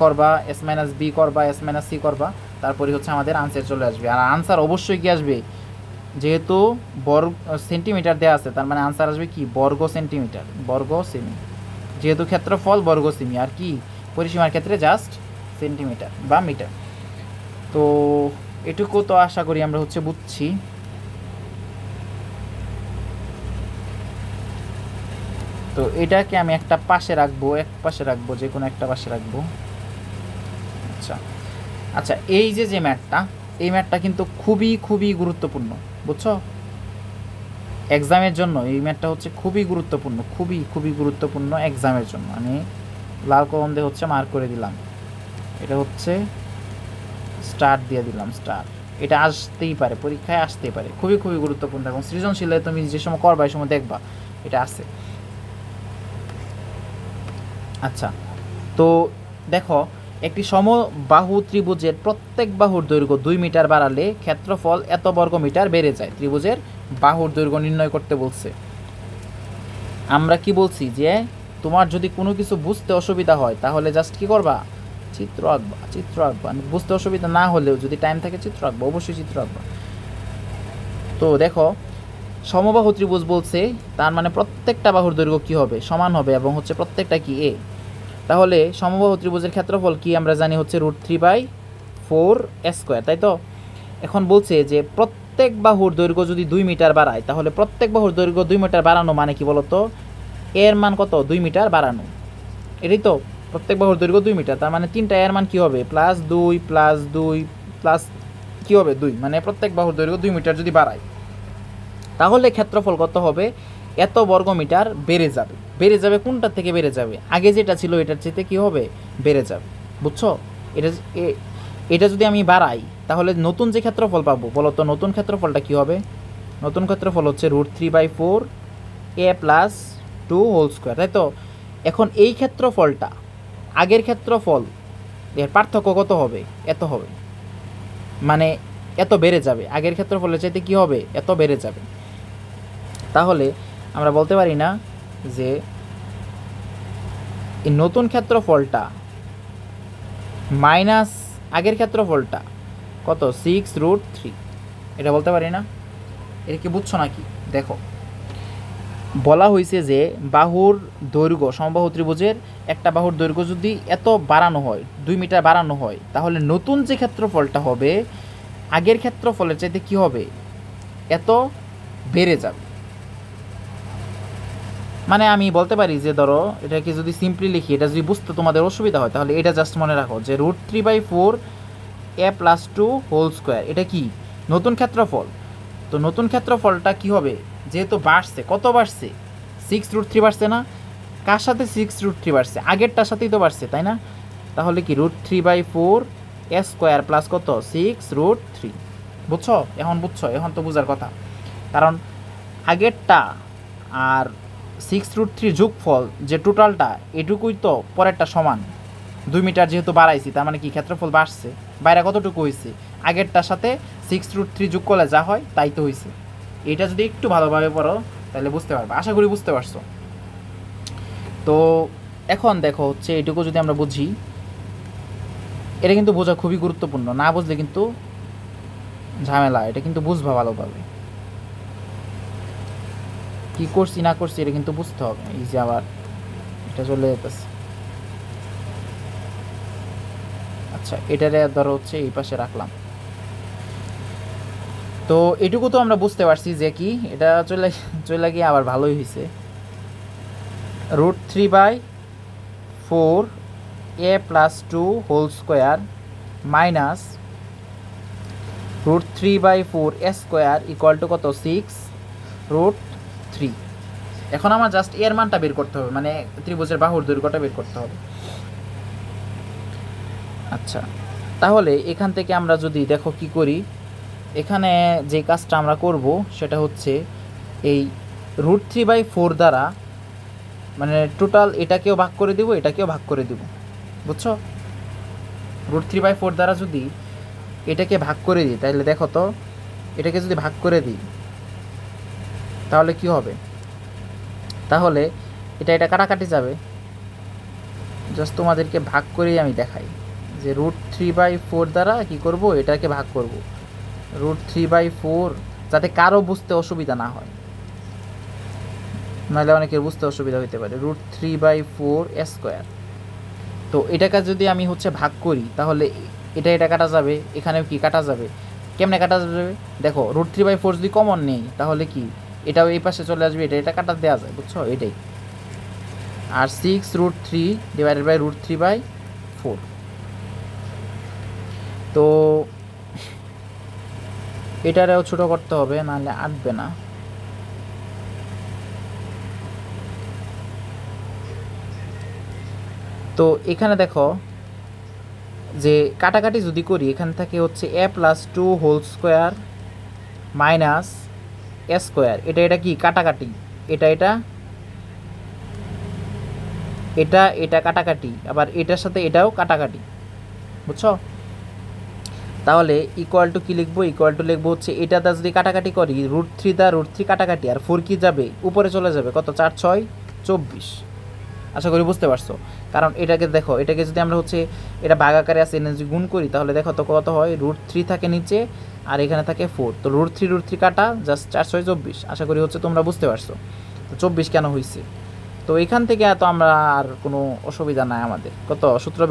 করবা, এস মাইনাস বি করবা, এস মাইনাস সি করবা, তারপরে হচ্ছে আমাদের আনসার চলে আসবে। আর আনসার অবশ্যই কি আসবে, যেহেতু বর্গ সেন্টিমিটার দেওয়া আছে তার মানে আনসার আসবে কি বর্গ সেন্টিমিটার, বর্গ সেমি, যেহেতু ক্ষেত্রফল বর্গ সেমি, আর কি পরিসীমার ক্ষেত্রে জাস্ট সেন্টিমিটার বা মিটার। তো এটুকু তো আশা করি আমরা হচ্ছে বুঝছি। তো এটাকে আমি একটা পাশে রাখবো, এক পাশে রাখবো, যে কোনো একটা পাশে রাখবো। আচ্ছা আচ্ছা, এই যে ম্যাথটা, এই ম্যাথটা কিন্তু খুবই খুবই গুরুত্বপূর্ণ, বুঝছো, এক্সামের জন্য এই ম্যাথটা হচ্ছে খুবই গুরুত্বপূর্ণ, খুবই খুবই গুরুত্বপূর্ণ এক্সামের জন্য। আমি লাল কলম দিয়ে হচ্ছে মার্ক করে দিলাম, এটা হচ্ছে স্টার দিয়ে দিলাম, স্টার। এটা আসতেই পারে, পরীক্ষায় আসতেই পারে, খুবই খুবই গুরুত্বপূর্ণ। এবং সৃজনশীলে তুমি যে সময় করবা এই সময় দেখবা এটা আছে। আচ্ছা, তো দেখো একটি সমবাহু ত্রিভুজের প্রত্যেক বাহুর দৈর্ঘ্য 2 মিটার বাড়ালে ক্ষেত্রফল এত বর্গ মিটার বেড়ে যায়। ত্রিভুজের বাহুর দৈর্ঘ্য নির্ণয় করতে বলছে। আমরা কি বলছি যে তোমার যদি কোনো কিছু বুঝতে অসুবিধা হয় তাহলে জাস্ট কি করবা, চিত্র আঁকবা, চিত্র আঁকবা। বুঝতে অসুবিধা না হলেও যদি টাইম থাকে চিত্র আঁকবা, অবশ্যই চিত্র আঁকবা। তো দেখো সমবাহু ত্রিভুজ বলছে, তার মানে প্রত্যেকটা বাহুর দৈর্ঘ্য কি হবে, সমান হবে, এবং হচ্ছে প্রত্যেকটা কি এ। তাহলে সমবাহু ত্রিভুজের ক্ষেত্রফল কি আমরা জানি হচ্ছে √3/4 স্কোয়ার, তাই তো। এখন বলছে যে প্রত্যেক বাহুর দৈর্ঘ্য যদি 2 মিটার বাড়ায়, তাহলে প্রত্যেক বাহুর দৈর্ঘ্য 2 মিটার বাড়ানো মানে কি বলতো, এর মান কত 2 মিটার বাড়ানো, এটাই তো। প্রত্যেক বাহুর দৈর্ঘ্য 2 মিটার, তার মানে তিনটা এর মান কি হবে, +2 +2 প্লাস কি হবে 2, মানে প্রত্যেক বাহুর দৈর্ঘ্য 2 মিটার যদি বাড়ায় তাহলে ক্ষেত্রফল কত হবে, এত বর্গ মিটার বেড়ে যাবে। বেড়ে যাবে কোনটার থেকে বেড়ে যাবে, আগে যেটা ছিল এটার চেয়ে কি হবে, বেড়ে যাবে, বুঝছো। এটা এটা যদি আমি বাড়াই তাহলে নতুন যে ক্ষেত্রফল পাবো বলো তো, নতুন ক্ষেত্রফলটা কি হবে, নতুন ক্ষেত্রফল হচ্ছে √3/4 a + 2 হোল স্কোয়ার, তাই তো। এখন এই ক্ষেত্রফলটা আগের ক্ষেত্রফল এর পার্থক্য কত হবে, এত হবে, মানে এত বেড়ে যাবে, আগের ক্ষেত্রফলের চাইতে কি হবে, এত বেড়ে যাবে। তাহলে আমরা বলতে পারি না যে এই নতুন ক্ষেত্রফলটা মাইনাস আগের ক্ষেত্রফলটা কত 6√3, এটা বলতে পারি না। এটা কি বুঝছো নাকি, দেখো বলা হয়েছে যে বাহুর দৈর্ঘ্য, সমবাহু ত্রিভুজের একটা বাহুর দৈর্ঘ্য যদি এত বাড়ানো হয়, 2 মিটার বাড়ানো হয়, তাহলে নতুন যে ক্ষেত্রফলটা হবে আগের ক্ষেত্রফলের চাইতে কি হবে, এত বেড়ে যাবে। মানে আমি বলতে পারি যে ধরো এটাকে যদি সিম্পলি লিখি, এটা যদি বুঝতে তোমাদের অসুবিধা হয় তাহলে এটা জাস্ট মনে রাখো যে √3/4 a + 2 হোল স্কোয়ার, এটা কি নতুন ক্ষেত্রফল। তো নতুন ক্ষেত্রফলটা কি হবে, যেহেতু বাড়ছে, কত বাড়ছে 6√3 বাড়ছে না, কার সাথে 6√3 বাড়ছে, আগেরটার সাথেই তো বাড়ছে, তাই না। তাহলে কি √3/4 a স্কোয়ার প্লাস কত 6√3, বুঝছো, এখন বুঝছো, এখন তো বোঝার কথা। কারণ আগেরটা আর 6√3 যোগফল যে টোটালটা এটুকুই তো পরেরটা সমান, 2 মিটার যেহেতু বাড়াইছি তার মানে কি ক্ষেত্রফল বাড়ছে। বাইরে কতটুকু হয়েছে, আগেরটার সাথে 6√3 যোগ করলে যা হয় তাই তো হয়েছে। এটা যদি একটু ভালোভাবে পড়ো তাহলে বুঝতে পারবে, আশা করি বুঝতে পারছো। তো এখন দেখো হচ্ছে এটুকু যদি আমরা বুঝি, এটা কিন্তু বোঝা খুবই গুরুত্বপূর্ণ, না বুঝলে কিন্তু ঝামেলা, এটা কিন্তু বুঝবা ভালোভাবে, কি করছি না করছি এটা কিন্তু বুঝতে হবে। এই যে আবার এটা চলে যেতেছে, আচ্ছা এটারে ধরো হচ্ছে এই পাশে রাখলাম। তো এটুকু তো আমরা বুঝতে পারছি যে কি এটা চলে গিয়ে আবার ভালোই হয়েছে। √3/4 a + 2 whole square minus √3/4 a square equal to কত 6√3। এখন আমার জাস্ট এর মানটা বের করতে হবে, মানে ত্রিভুজের বাহুর দৈর্ঘ্যটা বের করতে হবে। আচ্ছা তাহলে এখান থেকে আমরা যদি দেখো কি করি, এখানে যে কাজটা আমরা করব সেটা হচ্ছে এই √3/4 দ্বারা মানে টোটাল এটাকেও ভাগ করে দিব, এটাকেও ভাগ করে দিব, বুঝছো? √3/4 দ্বারা যদি এটাকে ভাগ করে দিই তাহলে দেখো তো, এটাকে যদি ভাগ করে দিই তাহলে কি হবে, তাহলে এটা কাটাকাটি যাবে। জাস্ট তোমাদেরকে ভাগ করেই আমি দেখাই যে √3/4 দ্বারা কি করব, এটাকে ভাগ করব √3/4, যাতে কারো বুঝতে অসুবিধা না হয়, নাহলে অনেকের বুঝতে অসুবিধা হতে পারে। √3/4 a স্কোয়ার, তো এটাকে যদি আমি হচ্ছে ভাগ করি তাহলে এটা কাটা যাবে, এখানেও কি কাটা যাবে, কেমনে কাটা যাবে দেখো, √3/4 যদি কমন নেই তাহলে কি এটাও এই পাশে চলে আসবে, এটা কাটা দেওয়া যায়, বুঝছো? এটাই। আর 6√3 ডিভাইডেড বাই √3/4, তো এটারেও ছোটো করতে হবে, নাহলে আটবে না। তো এখানে দেখো যে কাটাকাটি যদি করি, এখান থেকে হচ্ছে a + 2 whole square minus a square, এটা কি কাটাকাটি, এটা কাটাকাটি, আবার এটার সাথে এটাও কাটাকাটি, বুঝছো? তাহলে ইকুয়াল টু কি লিখবো, ইকুয়াল টু লিখবো হচ্ছে এটা দা যদি কাটাকাটি করি √3 দা √3 কাটাকাটি, আর 4 কি যাবে উপরে চলে যাবে, কত 4 6 24। আশা করি বুঝতে পারছো। কারণ এটাকে দেখো, এটাকে যদি আমরা হচ্ছে এটা ভাগাকারে আছে এনে যদি গুণ করি তাহলে দেখো তো কত হয়, √3 থাকে নিচে আর এখানে থাকে 4, তো √3 কাটা জাস্ট 4 6 24। আশা করি হচ্ছে তোমরা বুঝতে পারছো তো 24 কেন হয়েছে। তো এখান থেকে তো আমরা আর কোনো অসুবিধা নাই আমাদের, কত সূত্র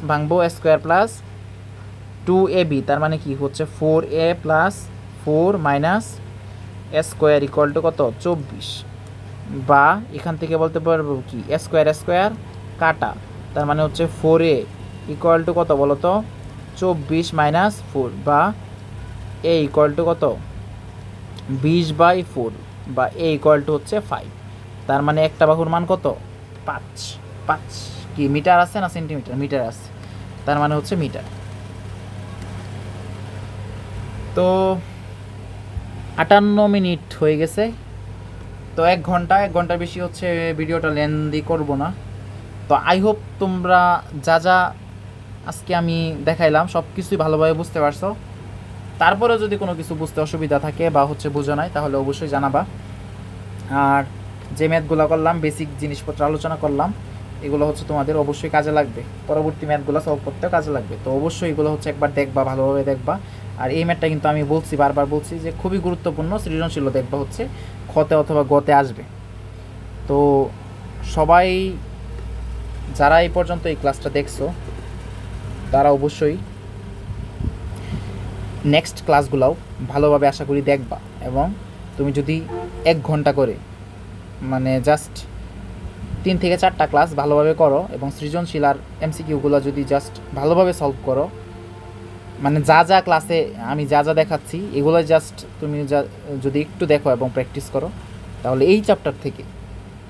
ভাঙবো a স্কোয়ার প্লাস 2ab, তার মানে কি হচ্ছে 4a + 4 minus a square equal to কত 24, বা এখান থেকে বলতে পারবো কি a স্কোয়ার কাটা, তার মানে হচ্ছে 4a ইকুয়াল টু কত বলো তো 24 মাইনাস 4, বা a ইকুয়াল টু কত 20/4, বা a ইকুয়াল টু হচ্ছে 5। তার মানে একটা বাহুর মান কত 5 কি মিটার আছে না সেন্টিমিটার, মিটার আছে, তার মানে হচ্ছে মিটার। তো 58 মিনিট হয়ে গেছে, তো 1 ঘন্টার বেশি হচ্ছে ভিডিওটা লেন্দি করব না। তো আই হোপ তোমরা যা আজকে আমি দেখাইলাম সব কিছুই ভালোভাবে বুঝতে পারছো। তারপরে যদি কোনো কিছু বুঝতে অসুবিধা থাকে বা হচ্ছে বুঝো নাই তাহলে অবশ্যই জানাবা। আর যে ম্যাথগুলো করলাম, বেসিক জিনিসপত্র আলোচনা করলাম, এগুলো হচ্ছে তোমাদের অবশ্যই কাজে লাগবে, পরবর্তী ম্যাথগুলো সলভ করতেও কাজে লাগবে। তো অবশ্যই এগুলো হচ্ছে একবার দেখবা, ভালোভাবে দেখবা। আর এই ম্যাথটা কিন্তু আমি বলছি, বারবার বলছি যে খুবই গুরুত্বপূর্ণ, সৃজনশীল দেখবা হচ্ছে খতে অথবা গতে আসবে। তো সবাই যারা এই পর্যন্ত এই ক্লাসটা দেখছো তারা অবশ্যই নেক্সট ক্লাসগুলোও ভালোভাবে আশা করি দেখবা, এবং তুমি যদি 1 ঘন্টা করে মানে জাস্ট 3 থেকে 4টা ক্লাস ভালোভাবে করো, এবং সৃজনশীল আর এমসিকিউগুলো যদি জাস্ট ভালোভাবে সলভ করো, মানে যা ক্লাসে আমি যা দেখাচ্ছি এগুলো জাস্ট তুমি যদি একটু দেখো এবং প্র্যাকটিস করো, তাহলে এই চ্যাপ্টার থেকে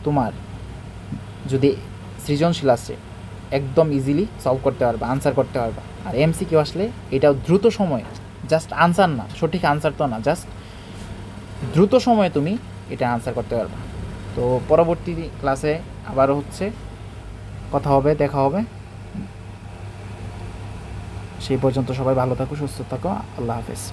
তোমার যদি সৃজনশীল আসে একদম ইজিলি সলভ করতে পারবে, আনসার করতে পারবে। আর এমসিকিউ আসলে এটাও দ্রুত সময়ে, জাস্ট আনসার না, সঠিক আনসার তো না, জাস্ট দ্রুত সময়ে তুমি এটা আনসার করতে পারবে। তো পরবর্তী ক্লাসে আবারও হচ্ছে কথা হবে, দেখা হবে। সেই পর্যন্ত সবাই ভালো থাকো, সুস্থ থাকো। আল্লাহ হাফেজ।